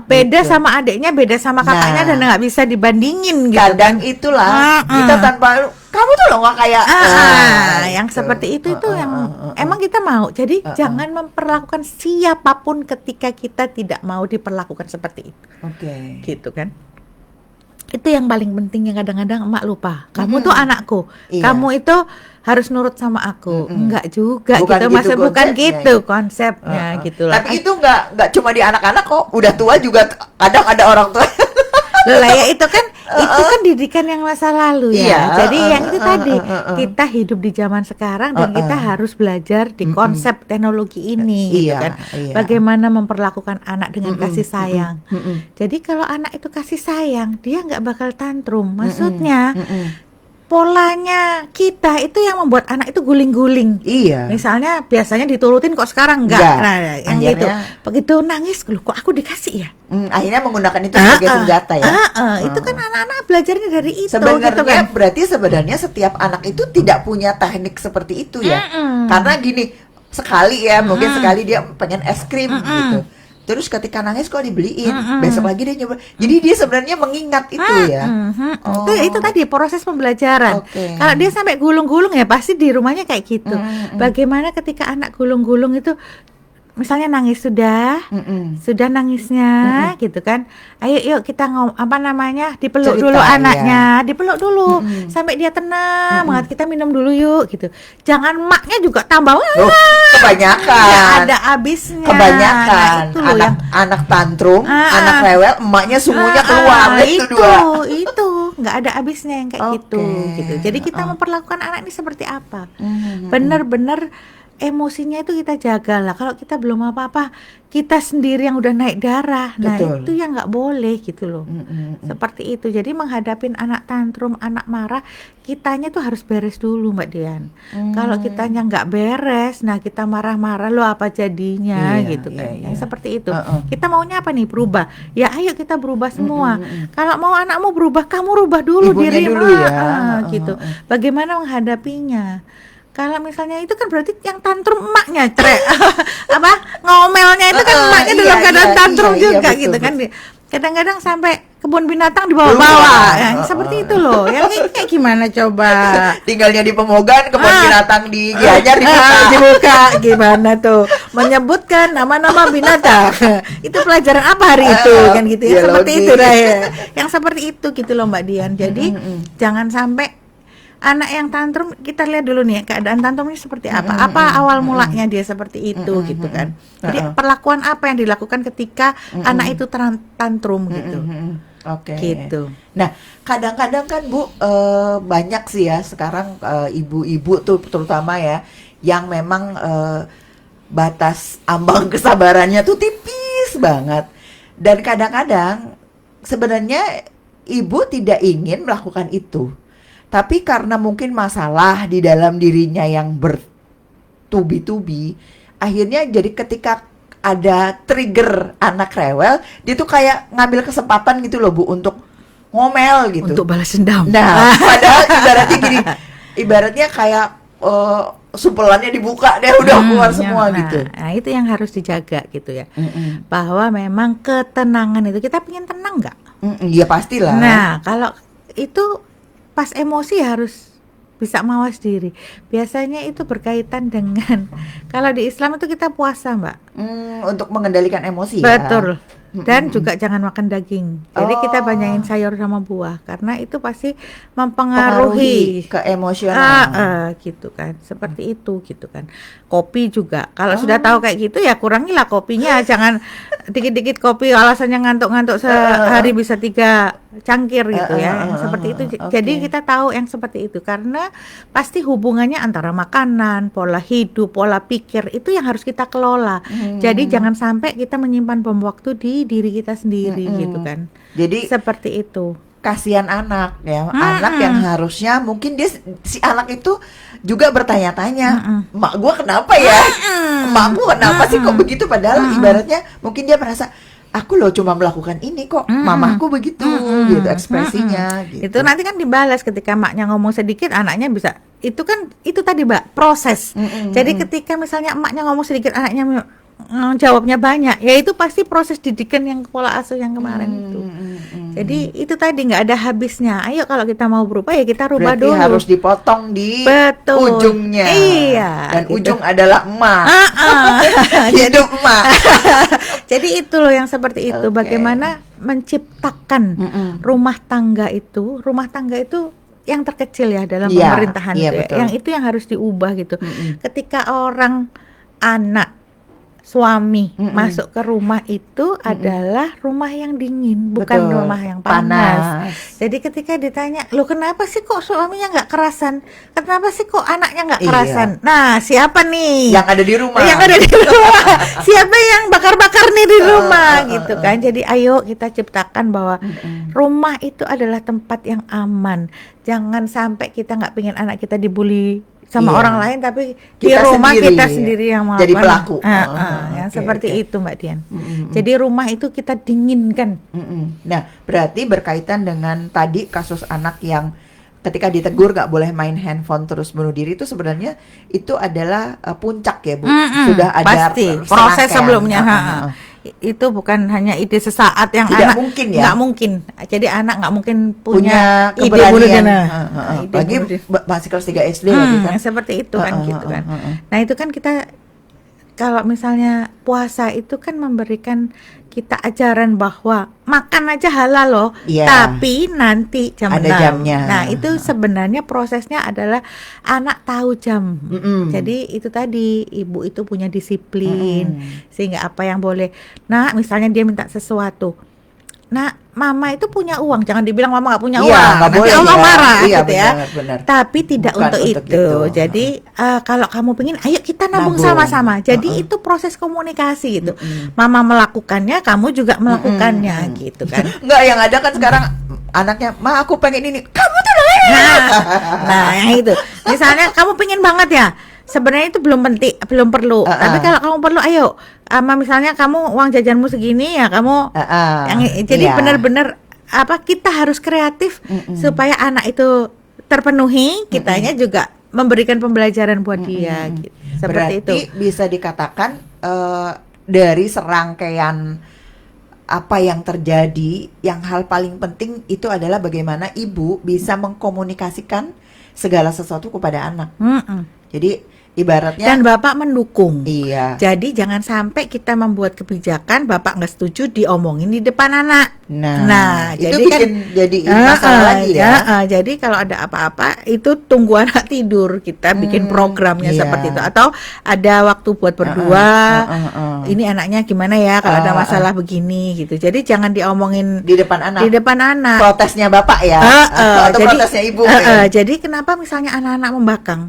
Beda gitu. Sama adiknya, beda sama kakaknya, dan nggak bisa dibandingin gitu. Kadang itulah kita tanpa kamu tuh loh nggak kayak yang seperti itu yang emang kita mau. Jadi jangan memperlakukan siapapun ketika kita tidak mau diperlakukan seperti itu. Gitu kan. Itu yang paling penting yang kadang-kadang emak lupa. Kamu tuh anakku. Kamu itu harus nurut sama aku. Enggak juga bukan gitu. Maksudnya bukan gitu konsepnya gitu lah. Tapi itu enggak cuma di anak-anak kok. Udah tua juga kadang ada orang tua. Loh lah ya itu kan didikan yang masa lalu ya. Jadi yang itu tadi kita hidup di zaman sekarang dan kita harus belajar di konsep teknologi ini gitu kan. Bagaimana memperlakukan anak dengan kasih sayang. Jadi kalau anak itu kasih sayang, dia nggak bakal tantrum. Maksudnya polanya kita itu yang membuat anak itu guling-guling. Iya. Misalnya biasanya diturutin kok sekarang enggak. Enggak. Nah, yang Akhirnya- gitu. Begitu nangis, loh kok aku dikasih ya? Akhirnya menggunakan itu sebagai senjata ya. Itu kan anak-anak belajarnya dari itu Sebenarnya gitu kan. berarti sebenarnya setiap anak itu tidak punya teknik seperti itu ya. Karena gini, sekali ya, mungkin sekali dia pengen es krim gitu. Terus ketika nangis kok dibeliin, besok lagi dia nyoba. Jadi dia sebenarnya mengingat itu ya. Oh. Itu tadi proses pembelajaran. Oke. Kalau dia sampai gulung-gulung ya pasti di rumahnya kayak gitu. Bagaimana ketika anak gulung-gulung itu misalnya nangis sudah nangisnya gitu kan, ayo yuk kita dipeluk Cerita, dulu ya. anaknya, dipeluk dulu sampai dia tenang banget, kita minum dulu yuk gitu. Jangan maknya juga tambah Loh, kebanyakan. nggak ada habisnya. Kebanyakan Nah, itu loh yang anak tantrum, anak rewel, emaknya sungguhnya keluar itu dua. itu nggak ada habisnya yang kayak Oke. gitu. Jadi kita memperlakukan anak ini seperti apa? Benar-benar emosinya itu kita jaga lah. Kalau kita belum apa-apa, kita sendiri yang udah naik darah. Nah, Betul. itu yang nggak boleh gitu loh. Seperti itu. Jadi menghadapin anak tantrum, anak marah, kitanya tuh harus beres dulu, Mbak Dian. Kalau kitanya nggak beres, nah kita marah-marah, lo apa jadinya Iya, gitu kan. iya, Yang iya. seperti itu. Kita maunya apa nih? Berubah. Ya ayo kita berubah semua. Kalau mau anakmu berubah, kamu rubah dulu Ibunya dirimu. dulu ya. Gitu. Bagaimana menghadapinya? Kalau misalnya itu kan berarti yang tantrum emaknya, ngomelnya itu kan emaknya dalam keadaan tantrum juga betul, gitu kan. betul. Kadang-kadang sampai kebun binatang dibawa-bawa. Ya, seperti itu loh. Yang kayak gimana coba? Tinggalnya di Pemogan, kebun binatang di Gianyar Dibuka gimana tuh? Menyebutkan nama-nama binatang. Itu pelajaran apa hari itu kan gitu ya. Seperti biologi. itu dah ya. Yang seperti itu gitu loh Mbak Dian. Jadi jangan sampai anak yang tantrum, kita lihat dulu nih keadaan tantrumnya seperti apa. Apa awal mulanya dia seperti itu gitu kan. Jadi perlakuan apa yang dilakukan ketika anak itu tantrum gitu. Oke. Gitu. Nah, kadang-kadang kan Bu, banyak sih ya sekarang ibu-ibu tuh terutama ya, yang memang batas ambang kesabarannya tuh tipis banget. Dan kadang-kadang sebenarnya ibu tidak ingin melakukan itu. Tapi karena mungkin masalah di dalam dirinya yang bertubi-tubi, akhirnya jadi ketika ada trigger anak rewel, dia tuh kayak ngambil kesempatan gitu loh Bu untuk ngomel gitu. Untuk balas dendam. Nah, padahal ibaratnya gini, ibaratnya kayak supelannya dibuka deh udah keluar semua gitu. Nah, itu yang harus dijaga gitu ya. Bahwa memang ketenangan itu, kita pengen tenang nggak? Iya pastilah. Nah, kalau itu pas emosi harus bisa mawas diri. Biasanya itu berkaitan dengan kalau di Islam itu kita puasa, Mbak. Untuk mengendalikan emosi ya. Betul. Dan juga jangan makan daging. Jadi kita banyakin sayur sama buah karena itu pasti mempengaruhi ke emosional. gitu kan. Seperti itu gitu kan. Kopi juga. Kalau sudah tahu kayak gitu ya kurangilah kopinya. Jangan dikit-dikit kopi alasannya ngantuk-ngantuk sehari bisa 3 cangkir gitu ya. Yang seperti itu. Jadi kita tahu yang seperti itu karena pasti hubungannya antara makanan, pola hidup, pola pikir itu yang harus kita kelola. Jadi jangan sampai kita menyimpan bom waktu di diri kita sendiri gitu kan. Jadi seperti itu. Kasihan anak ya, anak yang harusnya mungkin si anak itu juga bertanya-tanya, emak gua kenapa ya? Emak gua kenapa sih kok begitu? Padahal ibaratnya mungkin dia merasa aku loh cuma melakukan ini kok, mamaku begitu gitu ekspresinya. Gitu. Itu nanti kan dibalas ketika emaknya ngomong sedikit, anaknya bisa. Itu kan itu tadi Mbak proses. Jadi ketika misalnya emaknya ngomong sedikit, anaknya jawabnya banyak, ya itu pasti proses didikan yang pola asuh yang kemarin itu. Jadi itu tadi nggak ada habisnya. Ayo kalau kita mau berubah ya kita rubah Berarti dulu. harus dipotong di ujungnya. Iya. Dan gitu. ujung adalah emak. Hidup emak. Jadi itu loh yang seperti itu. Bagaimana menciptakan rumah tangga itu yang terkecil ya dalam pemerintahan itu. Betul. Yang itu yang harus diubah gitu. Ketika anak suami masuk ke rumah itu adalah rumah yang dingin, bukan Betul. rumah yang panas. Jadi ketika ditanya, "Loh kenapa sih kok suaminya nggak kerasan? Kenapa sih kok anaknya nggak Iya. kerasan?" Nah, siapa nih? Yang ada di rumah. Yang ada di rumah. Siapa yang bakar-bakar nih di rumah gitu kan. Jadi ayo kita ciptakan bahwa rumah itu adalah tempat yang aman. Jangan sampai kita nggak pengen anak kita dibully sama Iya. orang lain, tapi di Kita rumah sendiri, kita sendiri yang melakukan. jadi pelaku. Yang Oke, seperti oke. itu Mbak Dian. Jadi rumah itu kita dinginkan. Nah, berarti berkaitan dengan tadi kasus anak yang ketika ditegur gak boleh main handphone terus bunuh diri, itu sebenarnya itu adalah puncak ya Bu. Sudah ada Pasti proses serangkaian. sebelumnya. Itu bukan hanya ide sesaat yang Tidak anak mungkin ya. nggak mungkin. Jadi anak nggak mungkin punya ide keberanian. bunuh diri. Ide Bagi bunuh diri. masih kelas 3 SD lagi kan. Seperti itu kan gitu kan. Nah itu kan kita kalau misalnya puasa itu kan memberikan kita ajaran bahwa makan aja halal loh, Iya. tapi nanti jam Ada 6. jamnya. Nah itu sebenarnya prosesnya adalah anak tahu jam. Jadi itu tadi ibu itu punya disiplin sehingga apa yang boleh. Nah misalnya dia minta sesuatu. Nah, mama itu punya uang, jangan dibilang mama nggak punya Iya, uang, nggak nanti boleh Allah ya. marah Iya, gitu ya. benar. Tapi tidak Bukan untuk untuk itu. itu. Jadi kalau kamu pengen, ayo kita nabung Nabung. sama-sama. Jadi itu proses komunikasi gitu. Mama melakukannya, kamu juga melakukannya gitu kan. Enggak, yang ada kan sekarang anaknya, "Ma, aku pengen ini." Kamu tuh Nah, yang itu. Misalnya kamu pengen banget ya. Sebenarnya itu belum penting, belum perlu. Tapi kalau kamu perlu, ayo. Misalnya kamu uang jajanmu segini ya, kamu jadi iya. benar-benar kita harus kreatif supaya anak itu terpenuhi. Kitanya juga memberikan pembelajaran buat dia. Gitu. Seperti Berarti itu. bisa dikatakan dari serangkaian apa yang terjadi, yang hal paling penting itu adalah bagaimana ibu bisa mengkomunikasikan segala sesuatu kepada anak. Jadi ibaratnya Dan bapak mendukung. iya. Jadi jangan sampai kita membuat kebijakan bapak nggak setuju diomongin di depan anak. Nah, itu jadi bikin jadi masalah lagi ya. Jadi kalau ada apa-apa itu tunggu anak tidur, kita bikin programnya iya. seperti itu, atau ada waktu buat berdua. Ini anaknya gimana ya kalau ada masalah begini gitu. Jadi jangan diomongin Di depan anak. di depan anak. Protesnya bapak ya, atau jadi, protesnya ibu. Ya? Jadi kenapa misalnya anak-anak membangkang?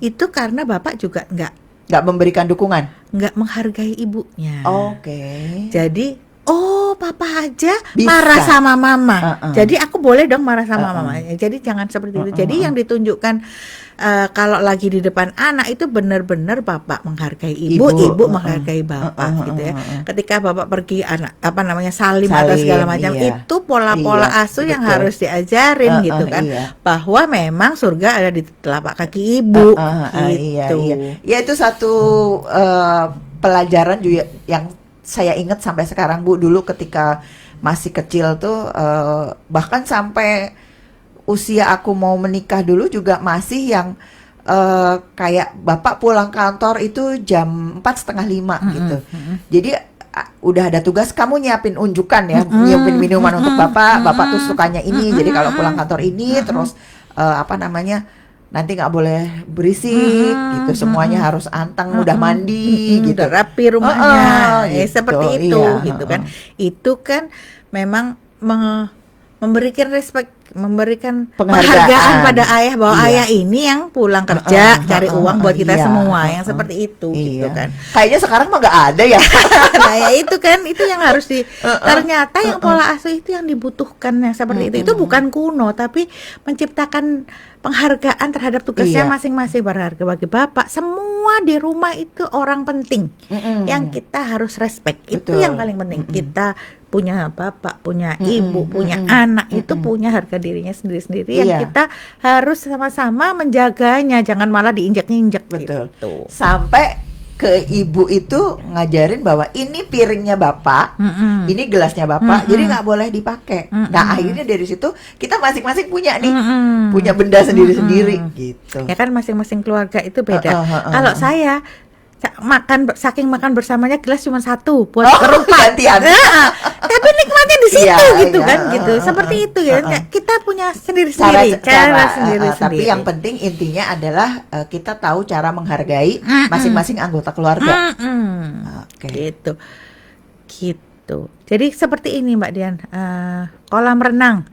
Itu karena bapak juga Nggak memberikan dukungan. nggak menghargai ibunya. Oke. Jadi papa aja Bisa. marah sama mama. Jadi aku boleh dong marah sama mama. Jadi jangan seperti itu. Jadi yang ditunjukkan kalau lagi di depan anak itu benar-benar bapak menghargai ibu menghargai bapak gitu ya. Ketika bapak pergi anak salim atau segala macam, iya. itu pola-pola Iya, asuh yang betul. harus diajarin gitu kan. Iya. Bahwa memang surga ada di telapak kaki ibu Iya, gitu. iya. Ya itu satu pelajaran juga yang saya ingat sampai sekarang Bu. Dulu ketika masih kecil tuh bahkan sampai usia aku mau menikah dulu juga masih yang kayak bapak pulang kantor itu jam 4:30 gitu. Jadi udah ada tugas, kamu nyiapin unjukan ya, nyiapin minuman untuk bapak tuh sukanya ini. Jadi kalau pulang kantor ini terus nanti nggak boleh berisik gitu, semuanya harus anteng, udah mandi gitu, udah rapi rumahnya, gitu, seperti itu iya. gitu kan. Itu kan memang memberikan respect, memberikan penghargaan pada ayah, bahwa ayah ini yang pulang kerja cari uang buat kita semua, yang seperti itu gitu kan. Kayaknya sekarang mah nggak ada ya. Nah ya itu kan, itu yang harus ternyata yang pola asuh itu yang dibutuhkan, yang seperti itu bukan kuno, tapi menciptakan penghargaan terhadap tugasnya masing-masing. Berharga bagi bapak, semua di rumah itu orang penting yang kita harus respect. Itu yang paling penting. Kita punya bapak, punya ibu, punya anak, itu punya harga dirinya sendiri-sendiri yang kita harus sama-sama menjaganya, jangan malah diinjak-injak. Betul. Gitu. Sampai ke ibu itu ngajarin bahwa ini piringnya bapak, ini gelasnya bapak, jadi nggak boleh dipakai. Nah akhirnya dari situ kita masing-masing punya nih, punya benda sendiri-sendiri gitu. Ya kan masing-masing keluarga itu beda. Kalau saya saking makan bersamanya gelas cuma satu buat gantian. Tapi nikmatnya di di situ Iya, gitu iya, kan gitu. Seperti itu ya. Kita punya cara sendiri-sendiri, cara sendiri-sendiri. tapi yang penting intinya adalah kita tahu cara menghargai masing-masing anggota keluarga. Oke. Gitu. Gitu. Jadi seperti ini Mbak Dian, kolam renang.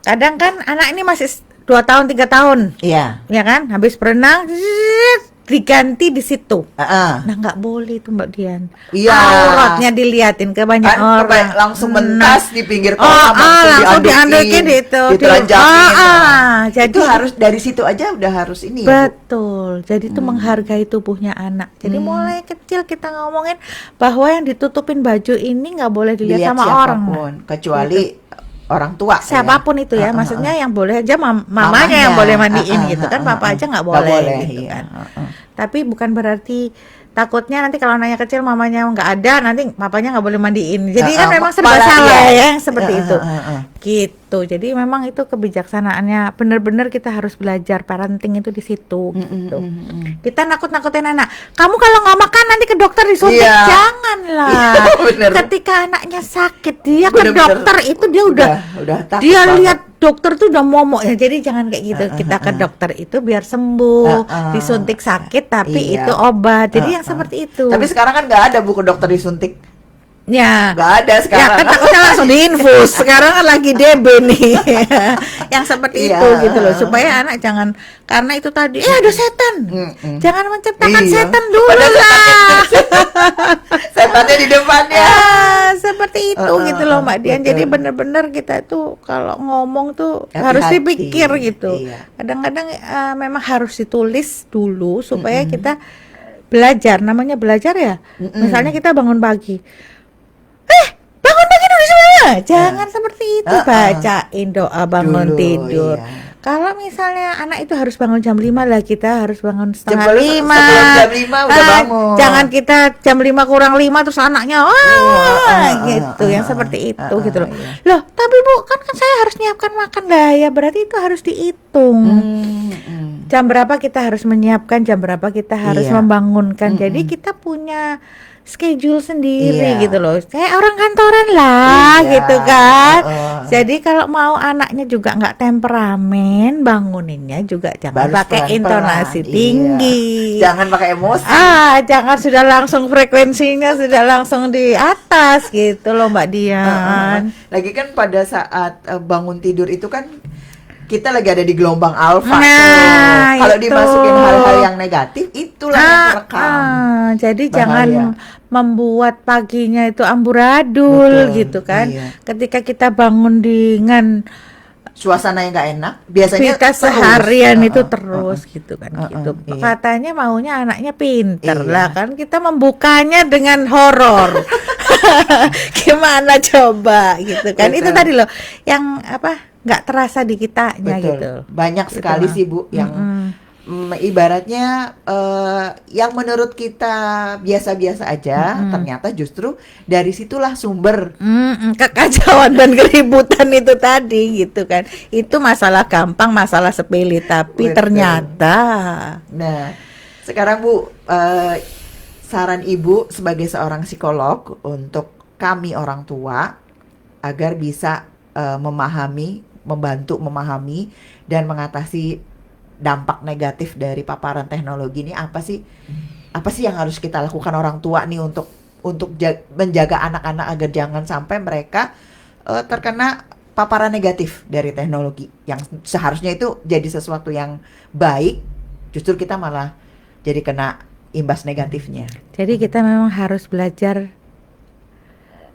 Kadang kan anak ini masih 2 tahun 3 tahun, Iya. ya kan? Habis berenang diganti di situ. Nah nggak boleh tuh Mbak Dian. Iya. Auratnya diliatin ke banyak Kan orang. langsung mentas di pinggir kolam, langsung diandekin itu, ditelanjangin. jadi itu harus dari situ aja udah harus ini. betul. Jadi itu menghargai tubuhnya anak. Jadi mulai kecil kita ngomongin bahwa yang ditutupin baju ini nggak boleh dilihat sama orang, siapapun, kecuali orang tua. siapapun itu ya. Maksudnya yang boleh aja mamanya yang boleh mandiin gitu kan, papa aja nggak boleh gitu iya. kan. Tapi bukan berarti takutnya nanti kalau anaknya kecil mamanya nggak ada, nanti papanya nggak boleh mandiin. Jadi kan memang serba malah salah iya. ya seperti itu. Gitu. Jadi memang itu kebijaksanaannya. Benar-benar kita harus belajar parenting itu di situ. Gitu. Kita nakut-nakutin anak. Kamu kalau nggak makan nanti ke dokter disuntik. Iya. Janganlah. Iya, bener. Ketika anaknya sakit dia ke Bener-bener dokter itu dia udah takut dia banget. lihat dokter tuh udah momok ya. Jadi jangan kayak gitu. Kita ke dokter itu biar sembuh. Disuntik sakit tapi Iya. itu obat. Jadi yang seperti itu. Tapi sekarang kan nggak ada buku dokter disuntik. Ya. Nggak ada Ya sekarang. kan takutnya langsung diinfus. Sekarang kan lagi DB nih. Yang seperti Iya. itu gitu loh. Supaya anak jangan, karena itu tadi ada setan. Jangan menciptakan Iya. setan dulu Padahal lah. Setannya di depannya. Seperti itu gitu loh Mbak Dian. betul. Jadi benar-benar kita tuh kalau ngomong tuh harus Hati-hati. dipikir gitu. Iya. Kadang-kadang memang harus ditulis dulu supaya kita belajar. Namanya belajar ya. Misalnya kita bangun pagi. Bangun pagi dulu semua. Jangan seperti itu. Bacain doa bangun Dulu, tidur. iya. Kalau misalnya anak itu harus bangun jam 5 lah, kita harus bangun setengah Sebelum 5. jam 5 udah bangun. Jangan kita jam 5 kurang 5 terus anaknya gitu. Yang seperti itu gitu loh. iya. Loh, tapi Bu, kan saya harus nyiapkan makan lah ya. Berarti itu harus dihitung. Jam berapa kita harus menyiapkan, jam berapa kita harus Iya. membangunkan. Jadi kita punya schedule sendiri Iya. gitu loh. Kayak orang kantoran lah Iya. gitu kan. Jadi kalau mau anaknya juga nggak temperamen, banguninnya juga jangan Harus pakai pelan-pelan, intonasi iya. tinggi. Jangan pakai emosi. Jangan sudah langsung frekuensinya sudah langsung di atas gitu loh Mbak Dian. Lagi kan pada saat bangun tidur itu kan kita lagi ada di gelombang alfa Nah, tuh. Kalau itu. dimasukin hal-hal yang negatif, itulah yang merekam. Jadi Bahaya. jangan membuat paginya itu amburadul Betul, gitu kan. iya. Ketika kita bangun dengan Suasana yang nggak enak, biasanya kita terus. seharian itu terus gitu kan gitu. iya. Katanya maunya anaknya pinter Iya. lah kan, kita membukanya dengan horor. Gimana coba gitu kan. Itu Betul. tadi loh yang apa nggak terasa di kitanya Betul. gitu. Banyak Gitu sekali lah. sih Bu yang ibaratnya yang menurut kita biasa-biasa aja, ternyata justru dari situlah sumber. Kekacauan dan keributan itu tadi gitu kan. Itu masalah gampang, masalah sepele, tapi Betul. ternyata Nah, sekarang Bu, saran Ibu sebagai seorang psikolog untuk kami orang tua agar bisa membantu memahami dan mengatasi dampak negatif dari paparan teknologi ini apa sih? Apa sih yang harus kita lakukan orang tua nih untuk menjaga anak-anak agar jangan sampai mereka terkena paparan negatif dari teknologi yang seharusnya itu jadi sesuatu yang baik, justru kita malah jadi kena imbas negatifnya. jadi kita memang harus belajar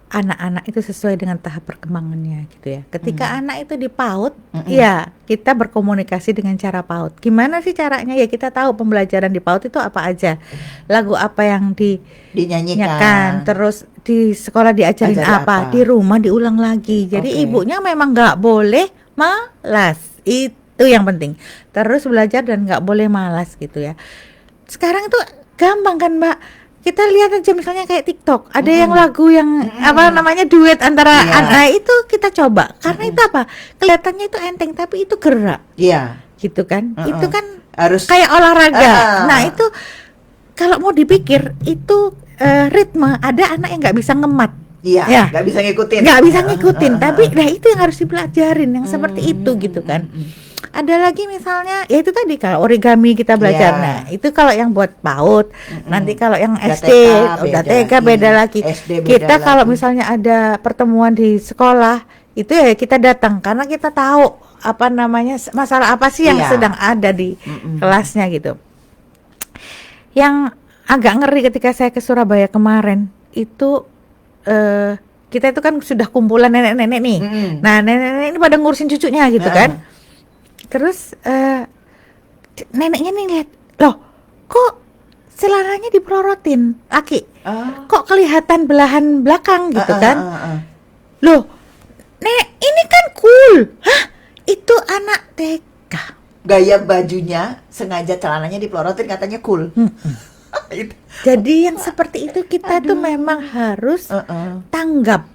anak-anak itu sesuai dengan tahap perkembangannya gitu ya. Ketika anak itu di PAUD, ya kita berkomunikasi dengan cara PAUD. Gimana sih caranya? Ya kita tahu pembelajaran di PAUD itu apa aja. Lagu apa yang dinyanyikan, terus di sekolah diajarin Ajari apa, apa. di rumah diulang lagi. Jadi Oke. ibunya memang nggak boleh malas. Itu yang penting. Terus belajar dan nggak boleh malas gitu ya. Sekarang tuh gampang kan Mbak? Kita lihat aja misalnya kayak TikTok, ada yang lagu yang apa namanya duet antara Iya. anak itu kita coba. Karena itu apa? Kelihatannya itu enteng tapi itu gerak Iya, gitu kan. Itu kan harus kayak olahraga. Ah. Nah, itu kalau mau dipikir itu ritme, ada anak yang nggak bisa ngemat. Iya, Ya. nggak bisa ngikutin. Nggak bisa ngikutin, tapi nah itu yang harus dipelajarin yang seperti itu gitu kan. Ada lagi misalnya, ya itu tadi kalau origami kita belajar, Iya. nah itu kalau yang buat PAUD, nanti kalau yang Udah SD, udah TK beda lagi. SD beda Kita kalau lagi. misalnya ada pertemuan di sekolah, itu ya kita datang karena kita tahu apa namanya masalah apa sih yang Iya. sedang ada di kelasnya gitu. Yang agak ngeri ketika saya ke Surabaya kemarin itu kita itu kan sudah kumpulan nenek-nenek nih. Nah, nenek-nenek ini pada ngurusin cucunya gitu kan. Terus neneknya nih lihat, loh, kok celananya diprorotin, laki? Kok kelihatan belahan belakang gitu kan? Loh, nek ini kan cool. Hah? Itu anak TK. Gaya bajunya sengaja celananya dipelorotin katanya cool. Itu. Jadi yang seperti itu kita tuh memang harus tanggap.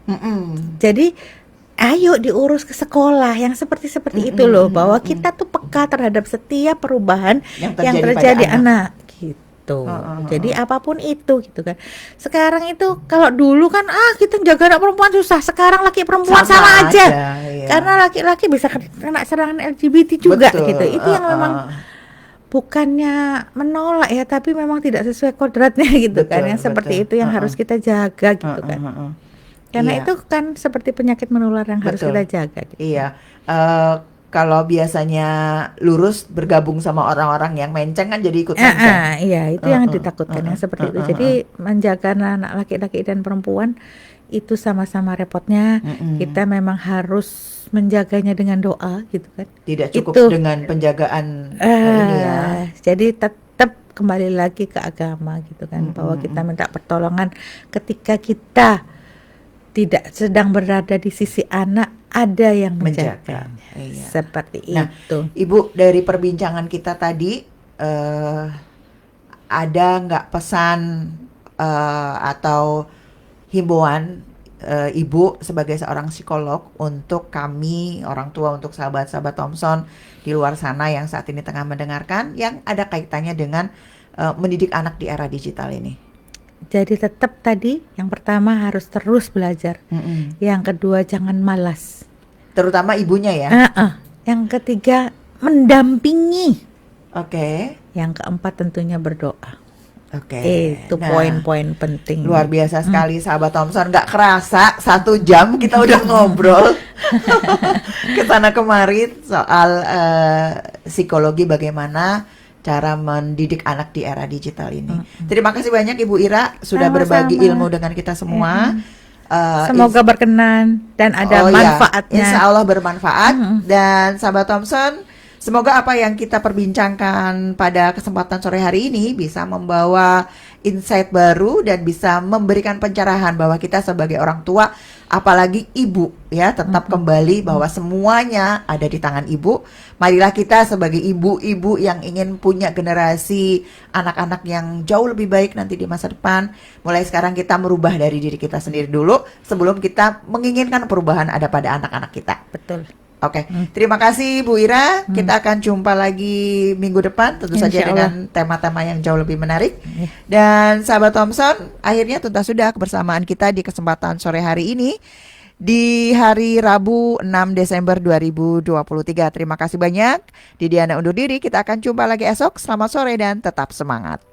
Jadi ayo diurus ke sekolah yang seperti itu loh, bahwa kita tuh peka terhadap setiap perubahan yang terjadi pada anak gitu. Jadi apapun itu gitu kan. Sekarang itu kalau dulu kan kita jaga anak perempuan susah. Sekarang laki perempuan sama aja. Iya. Karena laki-laki bisa kena serangan LGBT juga Betul. gitu. Itu yang memang bukannya menolak ya, tapi memang tidak sesuai kodratnya gitu kan. Yang seperti itu yang harus kita jaga gitu kan. Karena Iya. itu kan seperti penyakit menular yang harus Betul. kita jaga gitu. Iya. Kalau biasanya lurus bergabung sama orang-orang yang menceng kan jadi ikut menceng. Iya, itu yang ditakutkan yang seperti itu. Jadi menjaga anak laki-laki dan perempuan itu sama-sama repotnya. Kita memang harus menjaganya dengan doa gitu kan. Tidak cukup Itu. dengan penjagaan ini ya. Jadi tetap kembali lagi ke agama gitu kan, bahwa kita minta pertolongan ketika kita tidak sedang berada di sisi anak, ada yang menjaga. Iya. Seperti Nah, itu. Ibu, dari perbincangan kita tadi ada nggak pesan atau himbauan Ibu sebagai seorang psikolog untuk kami orang tua, untuk sahabat-sahabat Thompson di luar sana yang saat ini tengah mendengarkan, yang ada kaitannya dengan mendidik anak di era digital ini? Jadi tetap tadi yang pertama harus terus belajar. Yang kedua jangan malas. Terutama ibunya ya. Yang ketiga mendampingi. Oke. Yang keempat tentunya berdoa. Oke. Itu Nah, poin-poin penting. luar biasa sekali sahabat Thompson, nggak kerasa 1 jam kita udah ngobrol kesana kemari soal psikologi, bagaimana cara mendidik anak di era digital ini. Terima kasih banyak Ibu Ira sudah Sama-sama. berbagi ilmu dengan kita semua. Semoga berkenan dan ada manfaatnya. Insya Allah bermanfaat. Dan sahabat Thompson, semoga apa yang kita perbincangkan pada kesempatan sore hari ini bisa membawa insight baru dan bisa memberikan pencerahan bahwa kita sebagai orang tua, apalagi ibu ya, tetap kembali bahwa semuanya ada di tangan ibu. Marilah kita sebagai ibu-ibu yang ingin punya generasi anak-anak yang jauh lebih baik nanti di masa depan, mulai sekarang kita merubah dari diri kita sendiri dulu sebelum kita menginginkan perubahan ada pada anak-anak kita. Betul. Oke, terima kasih Bu Ira. Kita akan jumpa lagi minggu depan, tentu saja Insya Allah. dengan tema-tema yang jauh lebih menarik. Dan sahabat Thompson, akhirnya tuntas sudah kebersamaan kita di kesempatan sore hari ini di hari Rabu 6 Desember 2023. Terima kasih banyak. Didiana undur diri, kita akan jumpa lagi esok. Selamat sore dan tetap semangat.